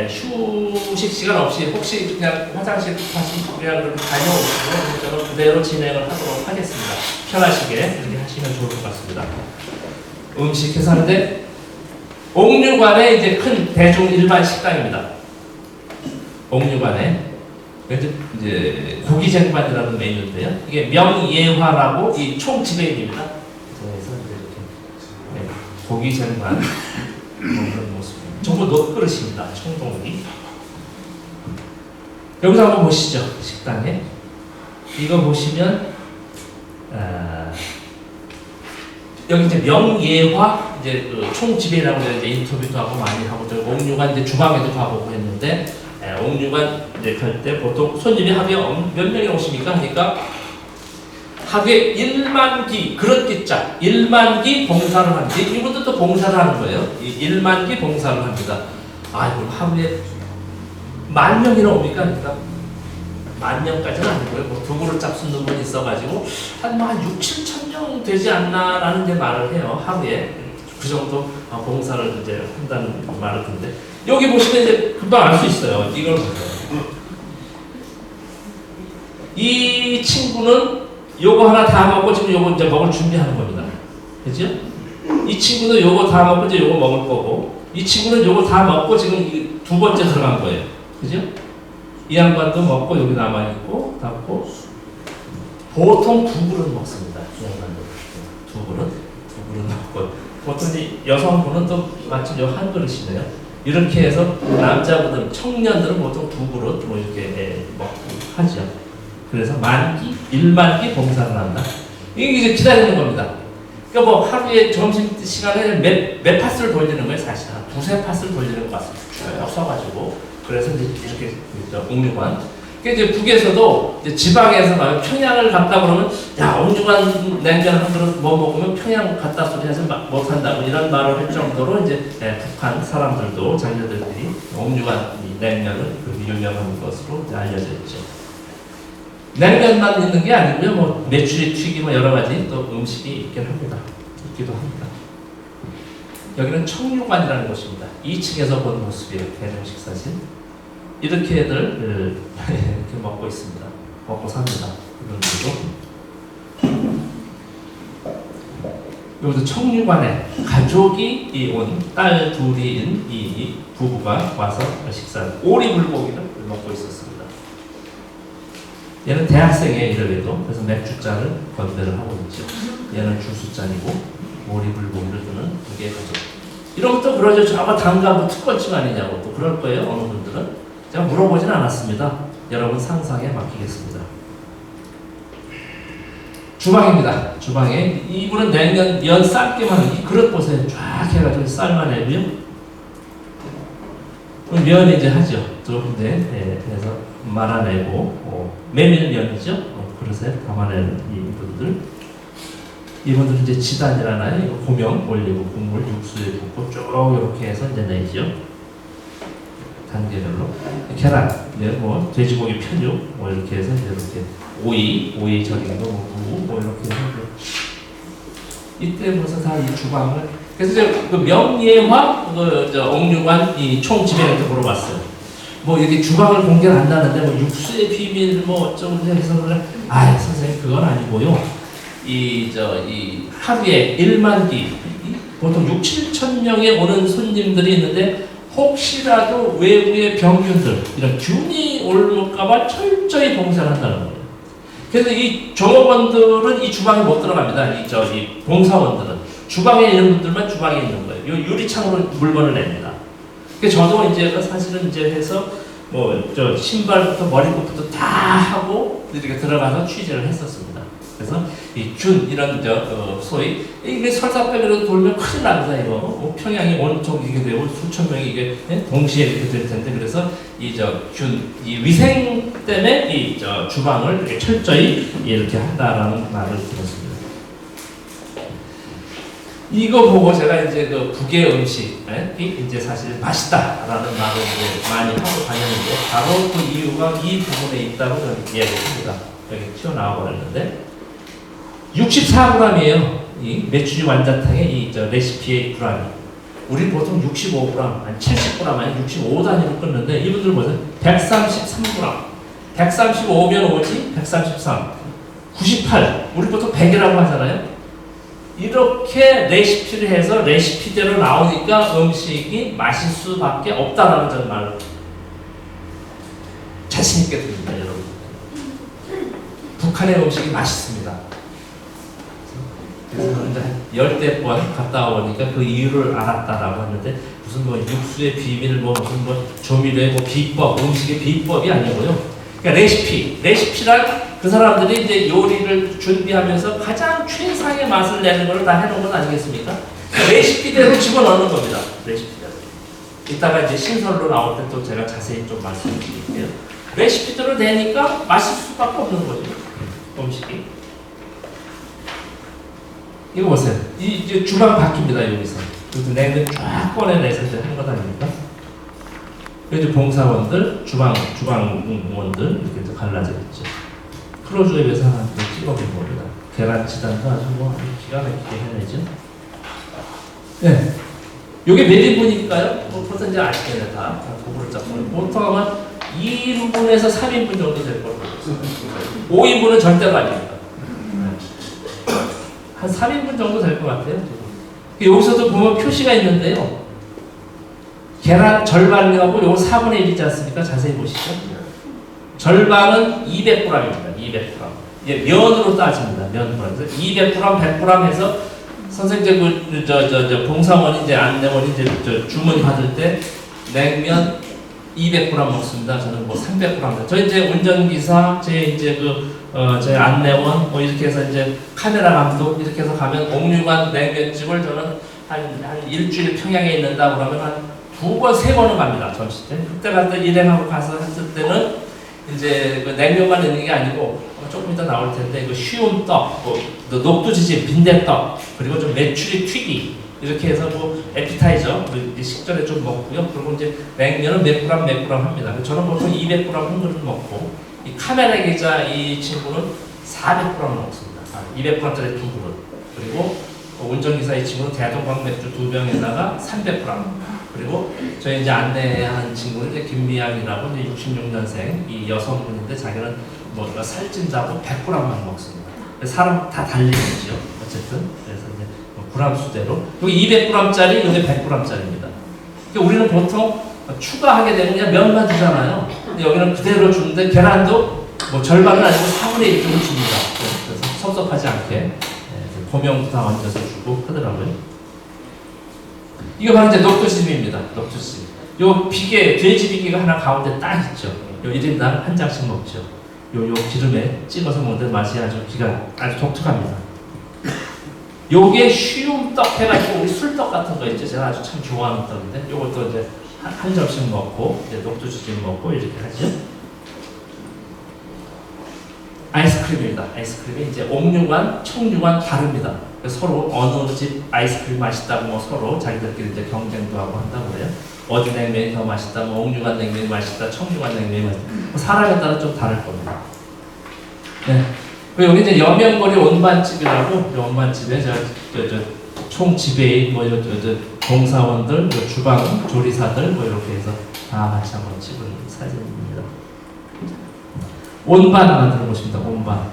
휴식 시간 없이 혹시 그냥 화장실 다시 그냥 그렇게 다녀오시고 저는 그대로 진행을 하도록 하겠습니다. 편하시게 이렇게 하시면 좋을 것 같습니다. 음식 해서하는데 옥류관의 이제 큰 대중 일반 식당입니다. 옥류관에 이제 고기쟁반이라는 메뉴인데요. 이게 명예화라고 이 총지배인입니다. 그래서 이렇게 고기쟁반 이런 모습입니다. 전부 녹그릇입니다. 청동기. 여기서 한번 보시죠. 식당에 이거 보시면 여기 이제 명예화 이제 그 총지배라고 이제 인터뷰도 하고 많이 하고 저 옥류관 이제 주방에도 가보고 했는데 옥류관 이제 갈 때 보통 손님이 하루에 몇 명이 오십니까? 하니까 하루에 1만 기 그릇기자 1만 기 봉사를 합니다. 이분도 또 봉사를 하는 거예요. 1만 기 봉사를 합니다. 이거 하루에 10,000명이나 옵니까? 그러니까 10,000년까지는 아니고요. 뭐 두부를 짭수는 분이 있어가지고 한 6, 7천 명 되지 않나라는 데 말을 해요. 하루에 그 정도 봉사를 이제 한다는 말을 듣는데 여기 보시면 이제 금방 알 수 있어요. 이걸 보세요. 이 친구는 요거 하나 다 먹고 지금 요거 이제 먹을 준비하는 겁니다. 그죠? 이 친구는 요거 다 먹고 이제 요거 먹을 거고, 이 친구는 요거 다 먹고 지금 두 번째 들어간 거예요. 그죠? 이 양반도 먹고 여기 남아있고, 닫고, 보통 두 그릇 먹습니다. 이 양반도. 두 그릇 먹고. 보통 이 여성분은 또 마침 요 한 그릇이네요. 이렇게 해서 남자분들, 청년들은 보통 두 그릇 뭐 이렇게 먹고 하죠. 그래서 만기, 1만기 봉사를 한다. 이게 이제 기다리는 겁니다. 그러니까 뭐 하루에 점심 시간에 몇 파스를 돌리는 거예요, 사실. 한 두세 파스를 돌리는 것 같습니다. 쭉 써가지고. 그래서 이제 이렇게 옥류관. 그러니까 이제 북에서도 이제 지방에서 막 평양을 갔다 그러면 야, 옥류관 냉면 한 그릇 뭐 먹으면 평양 갔다 소리 하지 못한다고 이런 말을 할 정도로 이제 북한 사람들도 자기들끼리 옥류관 냉면을 그렇게 유명한 것으로 알려져 있죠. 냉면만 있는 게 아니고요, 뭐 메추리 튀김 뭐 여러 가지 또 음식이 있긴 합니다. 있기도 합니다. 여기는 청류관이라는 곳입니다. 2층에서 본 모습이에요. 대정식 사진. 이렇게들 이렇게 먹고 있습니다. 먹고 삽니다. 이런 식으로. 여기서 청류관에 가족이 온 딸 둘이인 이 부부가 와서 식사를 오리불고기를 먹고 있었습니다. 얘는 대학생이에요, 이래도. 그래서 맥주잔을 건배를 하고 있죠. 얘는 주스잔이고 오리불고기를 드는 두 개의 가족. 이런 것도 그러죠. 저거 단가부 특권층 아니냐고 또 그럴 거예요, 어느 분들은. 제가 물어보진 않았습니다. 여러분 상상에 맡기겠습니다. 주방입니다. 주방에 이분은 냉면 연 삶기만 이 그릇 보세요. 쫙 해가지고 삶아내고요. 그럼 면이 이제 하죠. 좁은데 그래서 말아내고 메밀면이죠. 그릇에 담아내는 이분들. 이분들은 이제 지단이라나요? 이거 고명 올리고 국물 육수에 붓고 쭉 이렇게 해서 이제 내죠. 단계별로 계란, 뭐 돼지고기 편육, 뭐 이렇게 해서 이제 이렇게 오이 절인 거, 뭐 이렇게 해서 이때 벌써 다 이 주방을 그래서 이제 그 명예화 옥류관 이 총 지배한테 물어봤어요. 뭐 이렇게 주방을 공개를 한다는데 뭐 육수의 비밀 뭐 어쩌고 해서 그래. 아 선생님 그건 아니고요. 이 하루에 1만기 보통 6, 7천 명의 오는 손님들이 있는데 혹시라도 외부의 병균들 이런 균이 올까봐 철저히 봉사를 한다는 거예요. 그래서 이 종업원들은 이 주방에 못 들어갑니다. 이 봉사원들은 주방에 있는 분들만 주방에 있는 거예요. 이 유리창으로 물건을 냅니다. 그래서 저도 이제 사실은 이제 해서 뭐 신발부터 머리끝부터 다 하고 이렇게 들어가서 취재를 했었습니다. 그래서 이 균 이런 소위 이게 설사병이라도 돌면 큰일 납니다. 이거 평양이 온통 이게 되고 수천 명이 이게 동시에 이렇게 될 텐데 그래서 이 위생 때문에 이 주방을 이렇게 철저히 이렇게 한다라는 말을 들었습니다. 이거 보고 제가 이제 그 북의 음식이 이제 사실 맛있다라는 말을 이제 많이 하고 다녔는데 바로 그 이유가 이 부분에 있다고 저는 이야기합니다. 여기 튀어나와 버렸는데 64g이에요. 이 메추리 완자탕의 이 레시피의 g이. 우리 보통 65g, 아니 70g, 아니 65단위로 끊는데 이분들 보세요. 133g. 135면 5지, 133. 98. 우리 보통 100이라고 하잖아요. 이렇게 레시피를 해서 레시피대로 나오니까 음식이 맛있을 수밖에 없다라는 저는 말을 자신 있게 듭니다, 여러분. 북한의 음식이 맛있습니다. 그래서 이제 10대 갔다 오니까 그 이유를 알았다라고 하는데 무슨 뭐 육수의 비밀, 무슨 조미료의 비법, 음식의 비법이 아니고요. 그러니까 레시피란 그 사람들이 이제 요리를 준비하면서 가장 최상의 맛을 내는 걸 다 해놓은 건 아니겠습니까? 그러니까 레시피대로 집어넣는 겁니다. 레시피대로. 이따가 이제 신설로 나올 때 또 제가 자세히 좀 말씀드릴게요. 레시피대로 내니까 맛있을 수밖에 없는 거죠. 음식이. 이거 보세요. 이제 주방 바뀝니다, 여기서. 그래서 냉면 쫙 꺼내내서 이제 한 것 아닙니까? 이제 봉사원들, 주방원들 이렇게 이제 갈라져 있죠. 크로즈에 비해서 하나 찍어본 겁니다. 계란치단도 아주 뭐 기가 막히게 해내죠. 네. 요게 몇 인분일까요? 뭐 벌써 이제 아시겠네 다. 도구를 잡고 보통 아마 2인분에서 3인분 정도 될 거예요. 5인분은 절대로 아닙니다. 한 3인분 정도 될 것 같아요. 여기서도 보면 표시가 있는데요. 계란 절반하고 요거 4분의 1이지 않습니까? 자세히 보시죠. 절반은 200g입니다. 200g. 예, 면으로 따집니다. 면으로. 200g, 100g 해서 선생님 봉사원이 이제 안내원이 이제 주문 받을 때 냉면 200g 먹습니다. 저는 뭐 300g. 저 이제 운전기사, 제 안내원 뭐 이렇게 해서 이제 카메라 감독 이렇게 해서 가면 옥류관 냉면집을 저는 한 일주일 평양에 있는다 그러면 한 2번, 3번은 갑니다. 전시 때. 그때 갈 때 일행하고 가서 했을 때는 이제 그 냉면만 있는 게 아니고 조금 이따 나올 텐데 그 쉬운 떡, 뭐 녹두지짐, 빈대떡, 그리고 좀 메추리 튀기 이렇게 해서 뭐 에피타이저 식전에 좀 먹고요. 그리고 이제 냉면은 몇 그램 합니다. 저는 보통 200g 한 그릇 먹고 이 카메라 기자 이 친구는 400g 먹습니다. 200g짜리 2그릇. 그리고 운전기사 이 친구는 대동강 맥주 2병에다가 300g. 그리고 저희 이제 안내하는 친구는 이제 김미양이라고 이제 66년생 이 여성분인데 자기는 뭐 살찐다고 100g만 먹습니다. 사람 다 달리겠죠. 어쨌든 그래서 이제 그램 수대로 여기 200g짜리 여기 100g짜리입니다. 그러니까 우리는 보통 추가하게 되면 그냥 면만 주잖아요. 근데 여기는 그대로 주는데 계란도 뭐 절반은 아니고 4분의 1 정도 줍니다. 그래서 섭섭하지 않게 고명도 다 얹어서 주고 하더라고요. 이거 바로 이제 녹두찜입니다. 녹두찜. 요 비계, 돼지 비계가 하나 가운데 딱 있죠. 요 1인당 한 장씩 먹죠. 요 기름에 찍어서 먹는 맛이 아주 독특합니다. 요게 쉬운 떡 해가지고 우리 술떡 같은 거 있죠. 제가 아주 참 좋아하는 떡인데 요것도 이제 한 점씩 먹고 이제 녹두찜 먹고 이렇게 하죠. 아이스크림입니다. 아이스크림이 이제 옥류관, 청류관 다릅니다. 서로 어느 집 아이스크림 맛있다고 뭐 서로 자기들끼리 이제 경쟁도 하고 한다고 그래요. 어디 냉면이 더 맛있다, 뭐 옥류관 냉면이 맛있다, 청류관 냉면이 맛있다. 사람에 따라 좀 다를 겁니다. 네. 그리고 여기 이제 여명거리 온반집이라고 온반집에 총 지배인 뭐 봉사원들, 주방 조리사들 뭐 이렇게 해서 다 같이 한번 찍은 사진입니다. 온반 하나 들어보십니다. 온반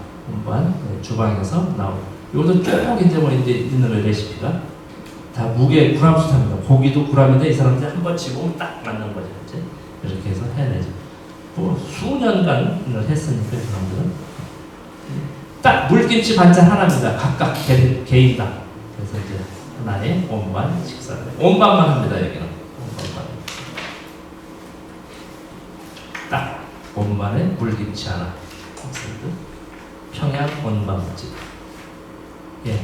주방에서 나오고. 이것도 쭉 이제 뭐 이제 있는 레시피가 다 무게 그램 수탑입니다. 고기도 그램인데 이 사람들이 한번 집으면 딱 맞는 거죠. 이제 이렇게 해서 해내죠. 뭐 수년간 했으니까 이 사람들은 딱 물김치 반찬 하나입니다. 각각 개인당. 그래서 이제 하나의 온반 식사를 온반만 합니다. 여기는 온반만. 딱 온반에 물김치 하나. 평양 온반집. 예,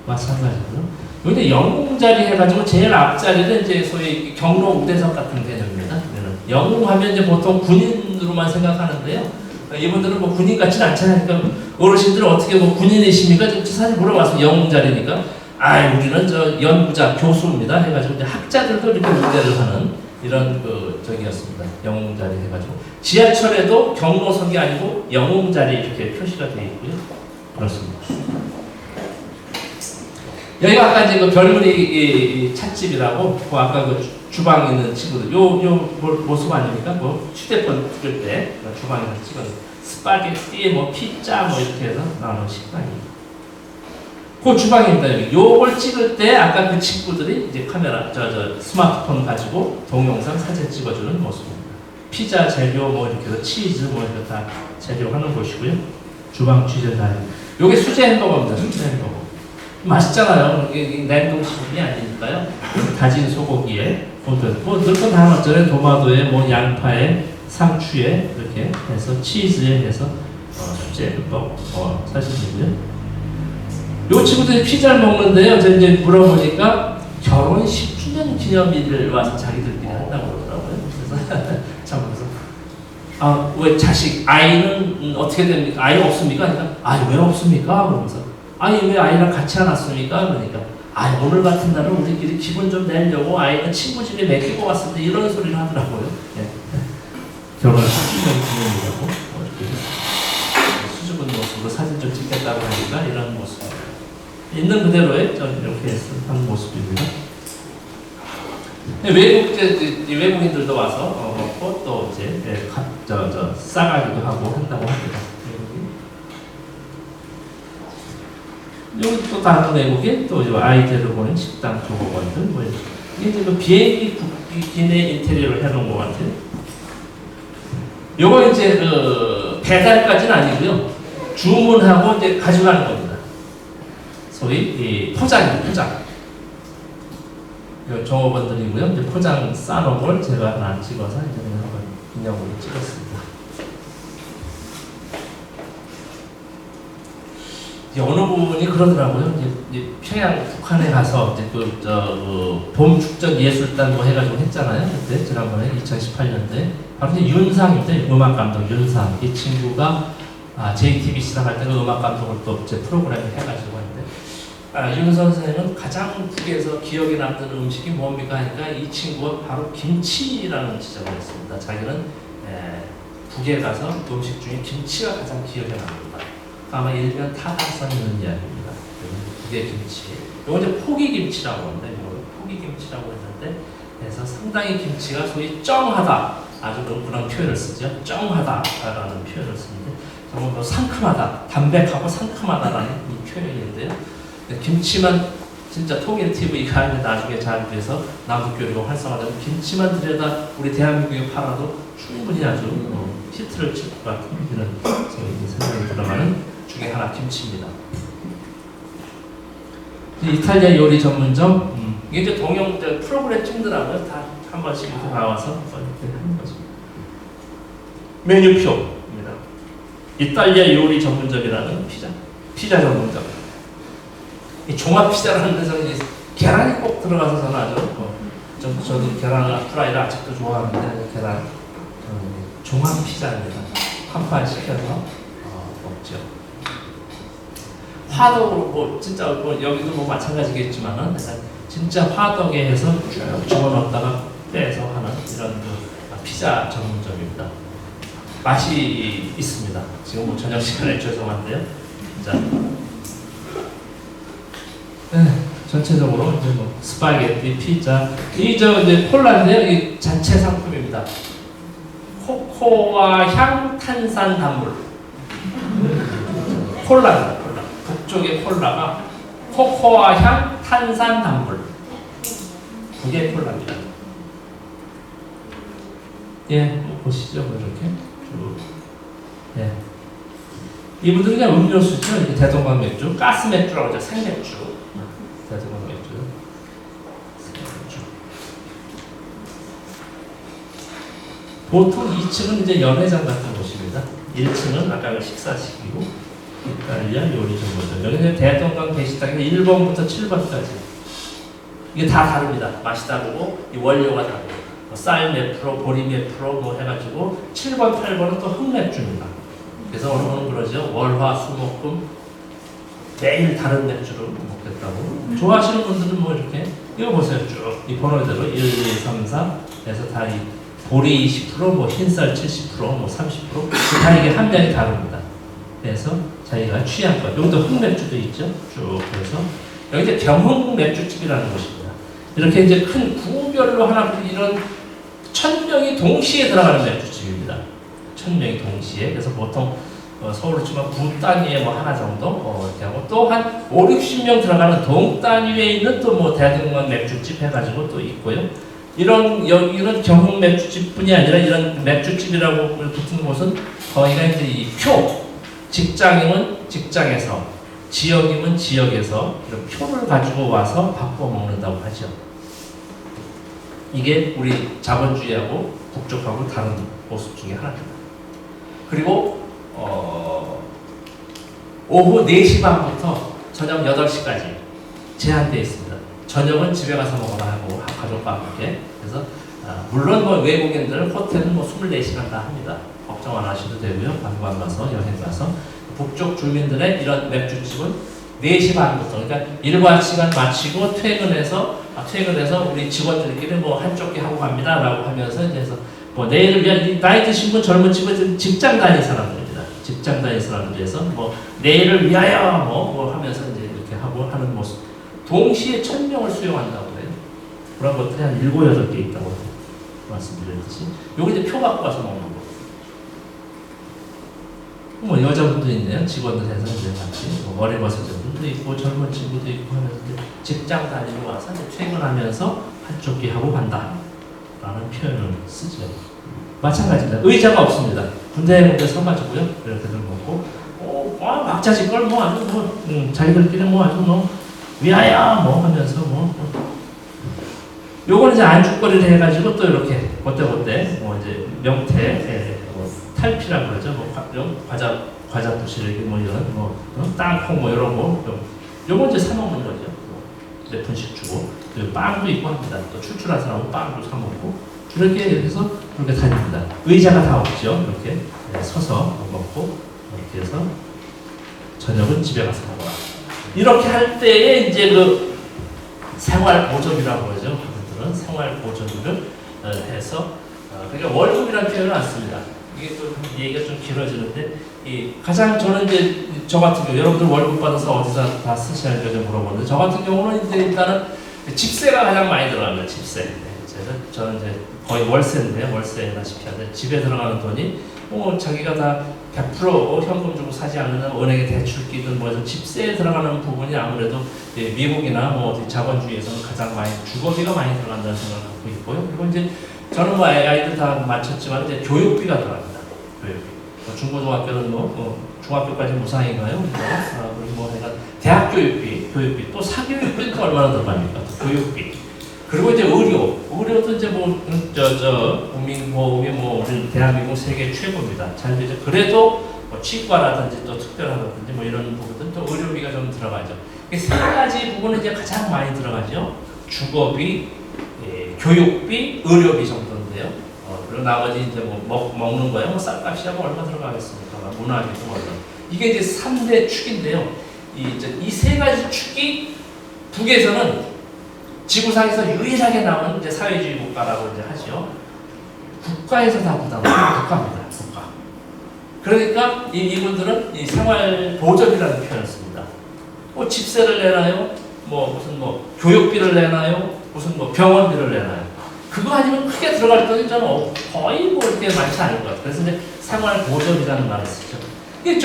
마찬가지고요. 여기 영웅자리 해가지고 제일 앞자리는 이제 소위 경로 우대석 같은 개념입니다. 영웅하면 이제 보통 군인으로만 생각하는데요. 이분들은 뭐 군인 같지는 않잖아요. 그러니까 어르신들은 어떻게 뭐 군인이십니까? 사실 물어봤으면 영웅자리니까 우리는 저 연구자 교수입니다. 해가지고 이제 학자들도 이렇게 우대를 하는 이런 저기였습니다. 영웅자리 해가지고 지하철에도 경로석이 아니고 영웅자리 이렇게 표시가 되어 있고요. 그렇습니다. 여기가 아까 이제 그 별무리 찻집이라고 그 아까 그 주방에 있는 친구들 요 모습 아닙니까? 뭐 휴대폰 찍을 때 주방에서 찍은 스파게티 뭐 피자 뭐 이렇게 해서 나오는 식당이에요. 그 주방입니다. 여기 요걸 찍을 때 아까 그 친구들이 이제 카메라 스마트폰 가지고 동영상 사진 찍어주는 모습입니다. 피자 재료 뭐 이렇게 해서 치즈 뭐 이렇게 다 재료하는 곳이고요. 주방 취재 다. 요게 수제 햄버거입니다. 수제 햄버거. 맛있잖아요. 이게 냉동식품이 아니니까요. 다진 소고기에 뭐 넣고 다 맞잖아요. 도마도에 뭐 양파에 상추에 이렇게 해서 치즈에 해서 수제 햄버거 사실이고요. 요 친구들이 피자를 먹는데요. 제가 이제 물어보니까 결혼 10주년 기념일을 와서 자기들끼리 한다고 그러더라고요. 그래서 참 그래서 왜 자식 아이는 어떻게 됩니까? 아이 없습니까? 그러니까 왜 없습니까? 그러면서 왜 아이랑 같이 안 왔습니까? 그러니까 아, 오늘 같은 날은 우리끼리 기분 좀 내려고 아이는 친구 집에 맡기고 왔을 때 이런 소리를 하더라고요. 예. 결혼 10주년 기념이라고 이렇게 수줍은 모습으로 사진 좀 찍겠다고 하니까 이런 모습. 있는 그대로의 이렇게 한 모습입니다. 외국인들도 와서 먹고 또 이제 싸가기도 하고 한다고 합니다. 여기 또 다른 외국인 또 아이들을 보는 식당 조업원들 뭐 이게 이제 그 비행기 기내 인테리어를 해놓은 것 같아요. 요거 이제 그 배달까지는 아니고요. 주문하고 이제 가져가는 겁니다. 소위 이 포장. 종업원들이고요. 이제 포장 싸놓은 걸 제가 하나 찍어서 이제 한번 기념으로 찍었습니다. 이제 어느 부분이 그러더라고요. 이제 평양 북한에 가서 이제 봄 축전 예술단 뭐 해가지고 했잖아요. 그때 지난번에 2018년도에 바로 이제 윤상인데 음악 감독 윤상 이 친구가 JTBC랑 할 때는 음악 감독을 또 제 프로그램을 해가지고 했는데 윤 선생님은 가장 북에서 기억에 남는 음식이 뭡니까 하니까 이 친구가 바로 김치라는 지적을 했습니다. 자기는 북에 가서 음식 중에 김치가 가장 기억에 납니다. 아마 일면 타당성 있는 이야기입니다. 북의 김치. 이거 이제 포기김치라고 하는데, 포기김치라고 했는데, 그래서 상당히 김치가 소위 쩡하다. 아주 그런 표현을 쓰죠. 쩡하다라는 표현을 쓰는데, 정말 뭐 상큼하다, 담백하고 상큼하다라는 이 표현인데요. 김치만 진짜 통일 TV가 나중에 잘 돼서 남북교류가 활성화되면 김치만 들여다 우리 대한민국에 팔아도 충분히 아주 히트를 칠 것 같은 이런 생각이 들어가는 중에 하나 김치입니다. 이탈리아 요리 전문점 이게 이제 동영 프로그램 찍더라고요. 다 한 번씩 이렇게 나와서 이렇게 하는 거죠. 메뉴표입니다. 이탈리아 요리 전문점이라는 피자 전문점. 이 종합 피자라는 데서 이제 계란이 꼭 들어가서 저는 아주 저도 계란 프라이를 아직도 좋아하는데 계란 종합 피자입니다. 한 판 시켜서 먹죠. 화덕으로 뭐 진짜 뭐 여기도 뭐 마찬가지겠지만은 진짜 화덕에 해서 쭉 집어넣었다가 빼서 하는 이런 피자 전문점입니다. 맛이 있습니다. 지금 뭐 저녁 시간에 죄송한데요. 자, 전체적으로 이제 뭐 스파게티, 피자, 이제 콜라인데요. 이 자체 상품입니다. 코코아 향 탄산 단물. 콜라. 북쪽의 콜라가 코코아 향 탄산 단물. 그게 콜라입니다. 예, 뭐 보시죠, 뭐 이렇게 쭉. 예. 이분들은 그냥 음료수죠. 이게 대동강 맥주, 가스 맥주라고 하죠. 생맥주. 대동강 맥주. 보통 2층은 이제 연회장 같은 곳입니다. 1층은 아까 식사식이고 이탈리아 요리 전문점. 여기는 대동강 게시판에서 1번부터 7번까지 이게 다 다릅니다. 맛이 다르고 이 원료가 다르고 쌀 몇 프로, 보리 몇 프로 뭐 해가지고 7번, 8번은 또 흑맥주입니다. 그래서 어느 분은 그러죠. 월화, 수목금 매일 다른 맥주를 먹겠다고. 좋아하시는 분들은 뭐 이렇게 이거 보세요. 쭉 이 번호대로 1, 2, 3, 4 해서 다 이 보리 20%, 뭐 흰쌀 70%, 뭐 30% 다 이게 함량이 다릅니다. 그래서 자기가 취향 것. 여기도 흑맥주도 있죠. 쭉 그래서 여기 이제 병흥 맥주집이라는 곳입니다. 이렇게 이제 큰 구별로 하나 이런 1000명이 동시에 들어가는 맥주집입니다. 1000명이 동시에. 그래서 보통 서울로 치면 구 단위에 뭐 하나 정도 이렇게 하고 또 한 5, 60명 들어가는 동 단위에 있는 또 뭐 대동강 맥주집 해가지고 또 있고요. 이런 경흥 맥주집뿐이 아니라 이런 맥주집이라고 붙은 곳은 거기가 이제 이 표, 직장이면 직장에서, 지역이면 지역에서 이런 표를 가지고 와서 바꿔 먹는다고 하죠. 이게 우리 자본주의하고 북쪽하고 다른 모습 중에 하나입니다. 그리고 오후 4시 반부터 저녁 8시까지 제한되어 있습니다. 저녁은 집에 가서 먹어라 하고 가족과 함께. 그래서 물론 뭐 외국인들 호텔은 뭐 24시간 다 합니다. 걱정 안 하셔도 되고요. 관광 가서 여행 가서 북쪽 주민들의 이런 맥주집은 4시 반부터 그러니까 일과 시간 마치고 퇴근해서 우리 직원들끼리 뭐 한쪽 게 하고 갑니다라고 하면서 이제 해서 뭐 내일을 위한 나이 드신 분 젊은 친구들 직장 다니는 사람들입니다. 직장 다니는 사람들에서 뭐 내일을 위하여 뭐 하면서 이제 이렇게 하고 하는 모습. 동시에 1000명을 수용한다고 해요. 그런 것들이 한 7, 8개 있다고 말씀드렸듯이 요거 이제 표 갖고 와서 먹는 거. 뭐 여자분도 있네요. 직원들 해서 이제 같이 뭐 머리 벗어진 분도 있고 젊은 친구도 있고 하면서 직장 다니고 와서 이제 퇴근하면서 한쪽 귀 하고 간다 라는 표현을 쓰죠. 마찬가지입니다. 의자가 없습니다. 군대 서가지고요. 이렇게들 먹고 막자지껄 뭐 아주 자기들끼리 뭐 아주 뭐 위하여 뭐 하면서 요거는 이제 안주거리를 해가지고 또 이렇게 그때 뭐 이제 명태 탈피라고 그러죠. 뭐 과자 부시래기 뭐 이런 땅콩 뭐 이런 거 요거 이제 사 먹는 거죠. 몇 푼씩 주고 빵도 있고 합니다. 또 출출한 사람은 빵도 사 먹고 이렇게 해서 그렇게 다닙니다. 의자가 다 없죠. 이렇게 서서 먹고 이렇게 해서 저녁은 집에 가서 먹어라. 이렇게 할 때에 이제 그 생활 보조비라고 그러죠. 그들은 생활 보조비를 해서 그러니까 월급이라는 표현을 안 씁니다. 이게 또 얘기가 좀 길어지는데 가장 저는 이제 저 같은 경우 여러분들 월급 받아서 어디서 다 쓰시는지 물어보는데 저 같은 경우는 이제 일단은 집세가 가장 많이 들어갑니다. 집세. 저는 이제 거의 월세인데 월세다시피 하는데 집에 들어가는 돈이 자기가 다 100% 현금 주고 사지 않는 은행에 대출 끼든 뭐해서 집세에 들어가는 부분이 아무래도 미국이나 뭐 어디 자본주의에서는 가장 많이 주거비가 많이 들어간다는 생각을 갖고 있고요. 그리고 이제 저는 뭐 아이들 다 마쳤지만 이제 교육비가 들어갑니다. 교육비. 중고등학교는 중학교까지 무상인가요? 그리고 뭐 내가 대학 교육비 또 사교육비 또 얼마나 들어갑니까? 또 교육비. 그리고 이제 의료도 이제 국민보험이 우리 대한민국 세계 최고입니다. 잘 되죠. 그래도 치과라든지 또 특별하다든지 뭐 이런 부분들 또 의료비가 좀 들어가죠. 이 세 가지 부분은 이제 가장 많이 들어가죠. 주거비, 교육비, 의료비 정도인데요. 그리고 나머지 이제 먹는 거예요. 쌀값이야 얼마 들어가겠습니까? 문화비도 얼마. 이게 이제 3대 축인데요. 이 세 가지 축이 북에서는 지구상에서 유일하게 남은 이제 사회주의 국가라고 이제 하죠. 국가에서 다 부담하는 국가입니다. 국가. 그러니까 이분들은 이 생활 보조비라는 표현을 씁니다. 집세를 내나요? 무슨 교육비를 내나요? 무슨 병원비를 내나요? 그거 아니면 크게 들어갈 돈이 저는 거의 이렇게 많지 않을 것 같아요. 그래서 이제 생활 보조비라는 말을 쓰죠. 이게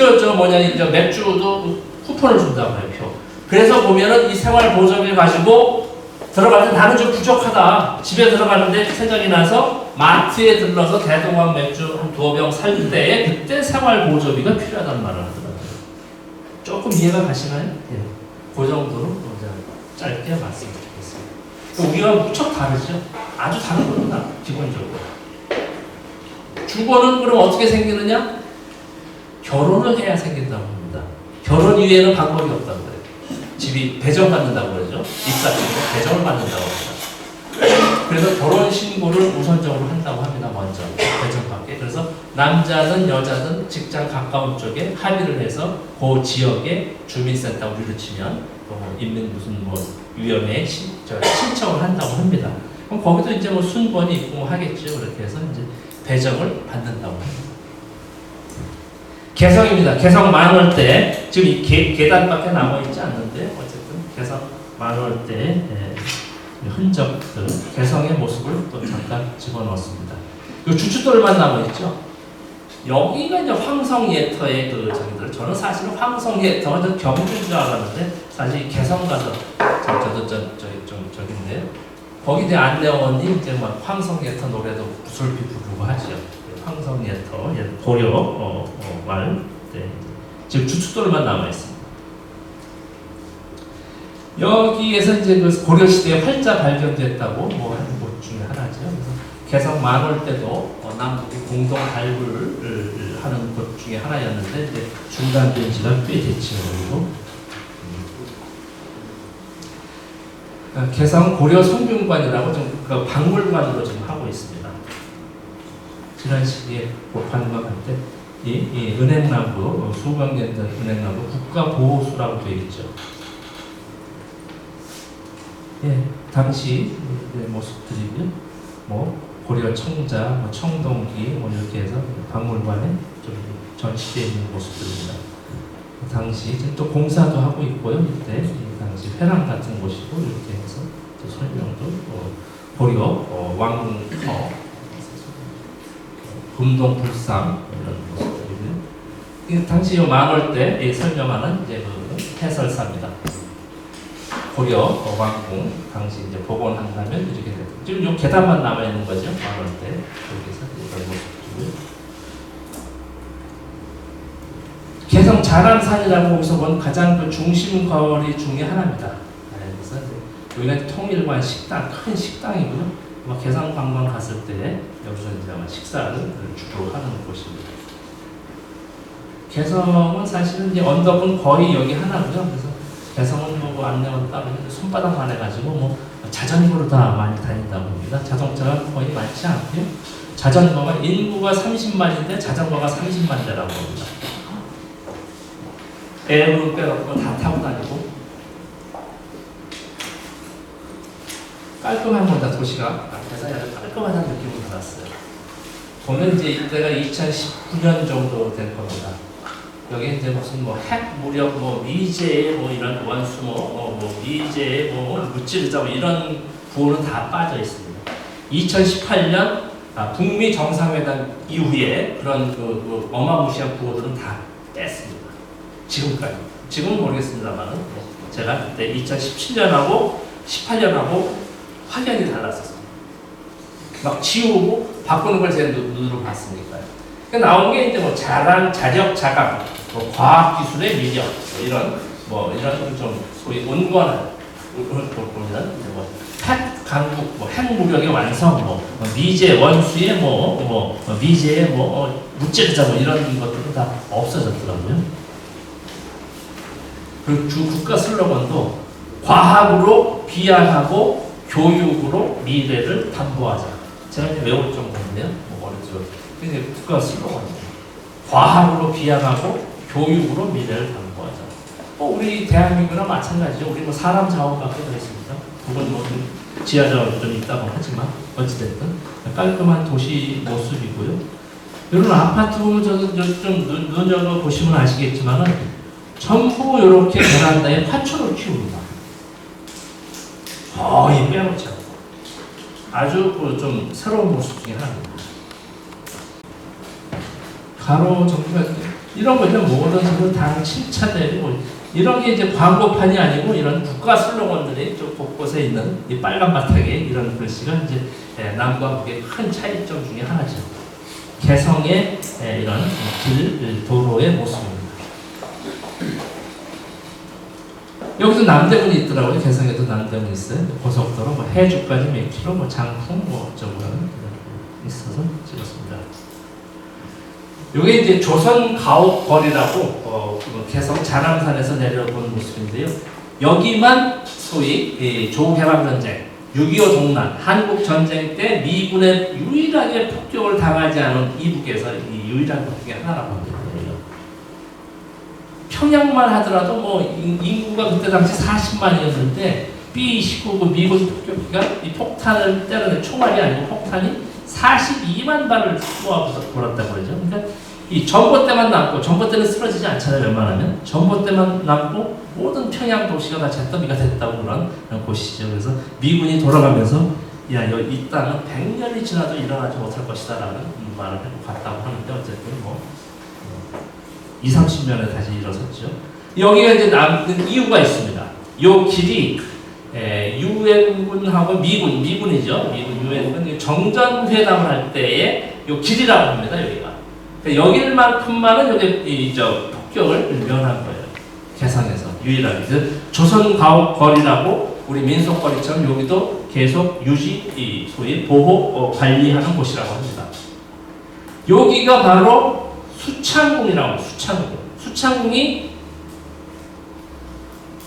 맥주도 쿠폰을 준다고 해요. 표. 그래서 보면은 이 생활 보조비를 가지고 들어갈 때 나는 좀 부족하다. 집에 들어가는데 생각이 나서 마트에 들러서 대동강 맥주 한 2병 살 때에 그때 생활 보조비가 필요하다는 말을 하더라고요. 조금 이해가 가시나요? 예. 그 정도로 짧게 말씀드리겠습니다. 우리가 무척 다르죠? 아주 다른 겁니다. 기본적으로. 주거는 그럼 어떻게 생기느냐? 결혼을 해야 생긴다고 합니다. 결혼 이외에는 방법이 없다고 그래요. 집이 배정받는다고 그러죠. 입사팀도 배정을 받는다고 합니다. 그래서 결혼 신고를 우선적으로 한다고 합니다. 먼저 배정받게. 그래서 남자든 여자든 직장 가까운 쪽에 합의를 해서 그 지역에 주민센터 우리로 치면 인민 무슨 위원회에 신청을 한다고 합니다. 그럼 거기도 이제 순번이 있고 하겠죠. 그렇게 해서 이제 배정을 받는다고 합니다. 개성입니다. 개성 만월대 지금 이 계단밖에 남아 있지 않는데 어쨌든 개성 만월대 흔적들 개성의 모습을 또 잠깐 집어넣었습니다. 이 주춧돌만 남아 있죠. 여기가 이제 황성예터의 저기들. 저는 사실은 황성예터가 경주인 줄 알았는데 사실 개성 가서 저기인데요. 거기 이제 안내원이 이제 막 황성예터 노래도 구슬피 부르고 하죠. 황성예터 고려 말 지금 주춧돌만 남아 있습니다. 여기에서 이제 그 고려 시대에 활자 발견됐다고 하는 곳 중에 하나죠. 그래서 개성 만월 때도 남북이 공동 발굴을 하는 곳 중에 하나였는데 이제 중단된 지가 꽤 됐죠. 그리고 개성 고려 성균관이라고 좀 그 박물관으로 지금 하고 있습니다. 지난 시기에 관광할 때 이 은행나무, 수백 년 된 은행나무 국가보호수라고 되어 있죠. 예, 당시 모습들이고요. 뭐 고려 청자, 뭐 청동기, 뭐 이렇게 해서 박물관에 좀 전시되어 있는 모습들입니다. 당시 이제 또 공사도 하고 있고요. 이때 당시 회랑 같은 곳이고 이렇게 해서 또 설명도 고려 왕궁터, 금동불상 이런 모습들이고요. 이 당시 만월 때 설명하는 이제 그 해설사입니다. 고려 왕궁 당시 이제 복원한다면 이렇게 됐죠. 지금 요 계단만 남아 있는 거죠. 만월 때 여기서 이런 모습이고요. 개성 자랑산이라고 거기서 본 가장 그 중심 거리 중에 하나입니다. 그래서 여기가 통일관 식당, 큰 식당이고요. 아마 개성 관광 갔을 때 여기서 이제 아마 식사를 주로 하는 곳입니다. 개성은 사실은 이제 언덕은 거의 여기 하나고요. 그래서 개성은 뭐 안내원 따로 손바닥만 해가지고 뭐 자전거로 다 많이 다닌다고 합니다. 자동차가 거의 많지 않고요. 자전거가 인구가 30만인데 자전거가 30만 대라고 합니다. 애를 빼놓고 다 타고 다니고 깔끔한 겁니다. 도시가 그래서 아주 깔끔하다는 느낌을 받았어요. 보면 이제 이때가 2019년 정도 될 겁니다. 여기 이제 무슨 뭐 핵 무력 뭐 미제 뭐 이런 원수 뭐 미제 뭐 무찌르자 뭐 이런 구호는 다 빠져 있습니다. 2018년 북미 정상회담 이후에 그런 그 어마무시한 구호들은 다 뺐습니다. 지금까지. 지금은 모르겠습니다만 제가 그때 2017년하고 18년하고 확연히 달랐었습니다. 막 지우고 바꾸는 걸 제 눈으로 봤으니까요. 그러니까 나온 게 이제 뭐 자랑, 자력, 자각, 뭐 과학 기술의 미력 이런 좀 소위 온건한 보면 핵 강국, 핵 무력의 완성, 미제 원수의 미제의 무찌르자 이런 것들은 다 없어졌더라고요. 그리고 주 국가 슬로건도 과학으로 비약하고 교육으로 미래를 담보하자. 제가 이제 외울 정도인데요. 어렵죠. 근데 국가 슬로건입니다. 과학으로 비약하고 교육으로 미래를 담보하자. 우리 대한민국이나 마찬가지죠. 우리 사람 자원밖에 더 있습니다. 그건 지하 자원도 좀 있다고 하지만 어찌됐든 깔끔한 도시 모습이고요. 이런 아파트 좀 눈여겨 보시면 아시겠지만은 전부 이렇게 베란다에 화초를 키웁니다. 거의 빼놓지 않고 아주 좀 새로운 모습 중에 하나입니다. 가로 정도가 이런 거죠. 모든 것을 다 칭찬되고 이런 게 이제 광고판이 아니고 이런 국가 슬로건들이 좀 곳곳에 있는 이 빨간 바닥에 이런 글씨가 이제 남과 북의 큰 차이점 중에 하나죠. 개성의 이런 도로의 모습입니다. 여기도 남대문이 있더라고요. 개성에도 남대문이 있어요. 고속도로 해주까지 몇 킬로, 장풍 어쩌고는 있어서 찍었습니다. 이게 이제 조선 가옥거리라고 개성 자랑산에서 내려본 모습인데요. 여기만 소위 조개방 전쟁, 6.25 동란, 한국 전쟁 때 미군에 유일하게 폭격을 당하지 않은 이북에서 이 유일한 곳 중에 하나라고 합니다. 평양만 하더라도 인구가 그때 당시 40만이었는데 B-29 미군 폭격기가 이 폭탄을 때려낸 총알이 아니고 폭탄이 42만 발을 쏘아 돌았다고 그러죠. 그러니까 이 전봇대만 남고, 전봇대는 쓰러지지 않잖아요. 웬만하면 전봇대만 남고 모든 평양 도시가 다 잿더미가 됐다고 그런 곳이죠. 그래서 미군이 돌아가면서 이 땅은 100년이 지나도 일어나지 못할 것이다라는 말을 하고 갔다고 하는데 어쨌든 20-30년에 다시 일어섰죠. 여기가 이제 남는 이유가 있습니다. 이 길이 유엔군하고 미군이죠. 미군 유엔군 정전회담을 할 때의 이 길이라고 합니다. 여기가. 그러니까 여기만큼만은 여기 폭격을 면한 거예요. 개성에서 유일하게. 조선 가옥거리라고 우리 민속거리처럼 여기도 계속 유지, 소위 보호, 관리하는 곳이라고 합니다. 여기가 바로 수창궁이라고 수창궁이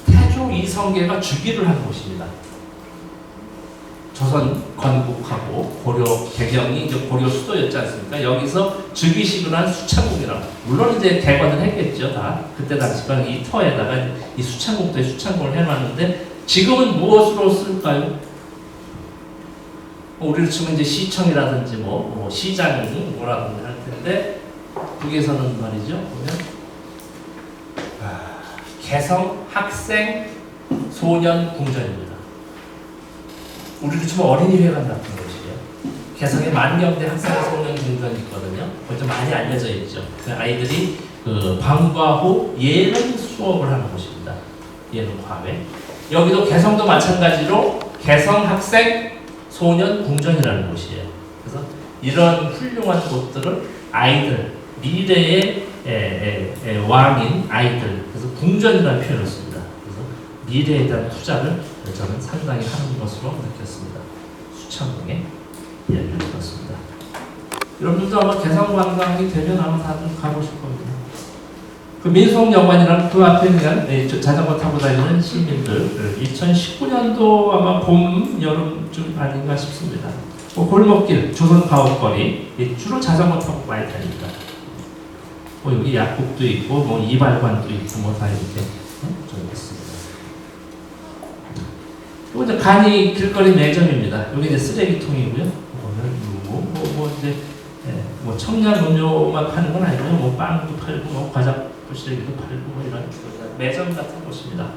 태조 이성계가 주기를 한 곳입니다. 조선 건국하고 고려 개경이 이제 고려 수도였지 않습니까? 여기서 즉위식을 한 수창국이라고. 물론 이제 개관을 했겠죠, 다. 그때 당시가 이 터에다가 이 수창국도에 수창국을 해놨는데 지금은 무엇으로 쓸까요? 우리로 치면 이제 시청이라든지 뭐 시장이 뭐라든지 할 텐데 북에서는 말이죠. 보면 개성 학생 소년 궁전입니다. 우리로 치면 어린이회관 같은 곳이에요. 개성에 만경대 학생 소년 궁전이 있거든요. 그거 좀 많이 알려져 있죠. 아이들이 그 방과 후 예능 수업을 하는 곳입니다. 예능 과외. 여기도 개성도 마찬가지로 개성 학생 소년 궁전이라는 곳이에요. 그래서 이런 훌륭한 곳들을 아이들, 미래의 왕인 아이들, 그래서 궁전이라는 표현을 씁니다. 그래서 미래에 대한 투자를 저는 상당히 하는 것으로 느꼈습니다. 수창궁에 이야기를 들었습니다. 여러분들도 아마 개성 관광이 되면 아마 다들 가보실 겁니다. 그 민속여관이라는 그 앞에 그냥 자전거 타고 다니는 시민들 2019년도 아마 봄, 여름쯤 아닌가 싶습니다. 골목길, 조선 가옥거리 주로 자전거 타고 많이 다닙니다. 여기 약국도 있고 뭐 이발관도 있고 뭐 다 이렇게 좀 있습니다. 이거 이제 간이 길거리 매점입니다. 여기 이제 쓰레기통이고요. 뭐 이제 뭐 청년 음료만 파는 건 아니고요. 뭐 빵도 팔고 뭐 과자 부시래기도 팔고 뭐 이런 매점 같은 곳입니다.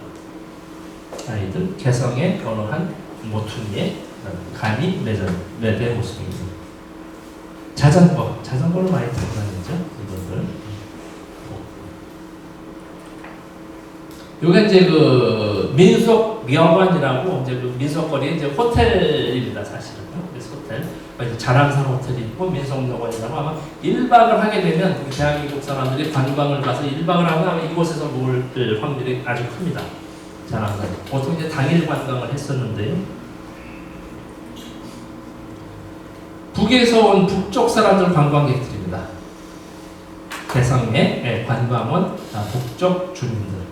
아이들 개성의 어느 한 모퉁이의 간이 매대 모습입니다. 자전거를 많이 타고 다니죠. 이분들. 요게 이제 그 민속여관이라고 이제 그 민속거리에 이제 호텔입니다, 사실은. 그래서 호텔. 자랑산 호텔이 있고 민속여관이라고 아마 1박을 하게 되면 대한민국 사람들이 관광을 가서 1박을 하면 이곳에서 뭘 확률이 아주 큽니다. 자랑산. 보통 이제 당일 관광을 했었는데요. 북에서 온 북쪽 사람들 관광객들입니다. 개성의 관광원 북쪽 주민들.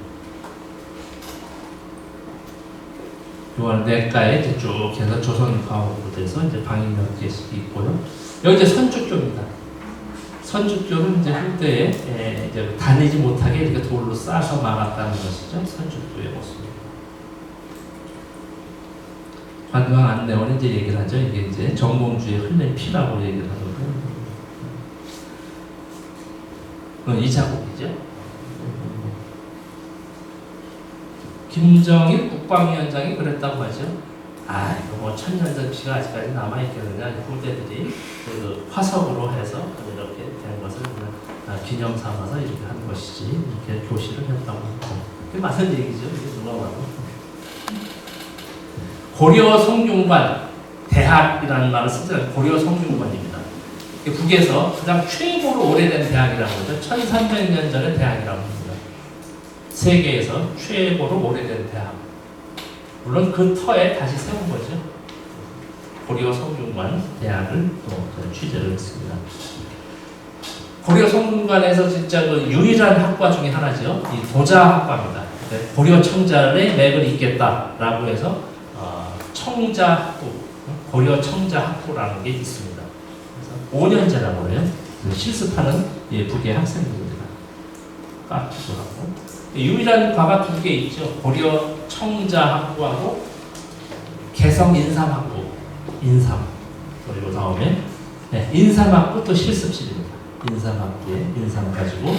요한 내가에 이제 쭉 해서 조선 가옥부대에서 이제 방이 몇 개씩 있고요. 여기 이제 선주교입니다. 선주교는 이제 후대에 이제 다니지 못하게 이렇게 돌로 싸서 막았다는 것이죠. 선주교의 모습입니다. 관광 안내원이 이제 얘기를 하죠. 이게 이제 정몽주의 흘린 피라고 얘기를 하거든요. 이 자국이죠. 김정일 국방위원장이 그랬다고 하죠. 이거 뭐 천년전 피가 아직까지 남아있거든요. 후대들이 그 화석으로 해서 이렇게 된 것을 기념 삼아서 이렇게 한 것이지, 이렇게 교시를 했다고 합니다. 그게 맞는 얘기죠. 이게 누가 봐도. 고려 성균관 대학이라는 말을 쓰지 않고 고려 성균관입니다. 북에서 가장 최고로 오래된 대학이라고 하죠. 1300년 전의 대학이라고 합니다. 세계에서 최고로 오래된 대학. 물론 그 터에 다시 세운 거죠. 고려 성균관 대학을 또 취재를 했습니다. 고려 성균관에서 진짜 그 유일한 학과 중에 하나죠. 이 도자학과입니다. 고려 청자의 맥을 잇겠다라고 해서 청자학부, 고려 청자학부라는 게 있습니다. 그래서 5년제라고 해요. 실습하는 북의 학생들입니다. 까기도 하고. 유일한 과가 2개 있죠. 고려 청자학부하고 개성 인삼학부. 인삼. 그리고 다음에 인삼학부 또 실습실입니다. 인삼학부에 인삼 가지고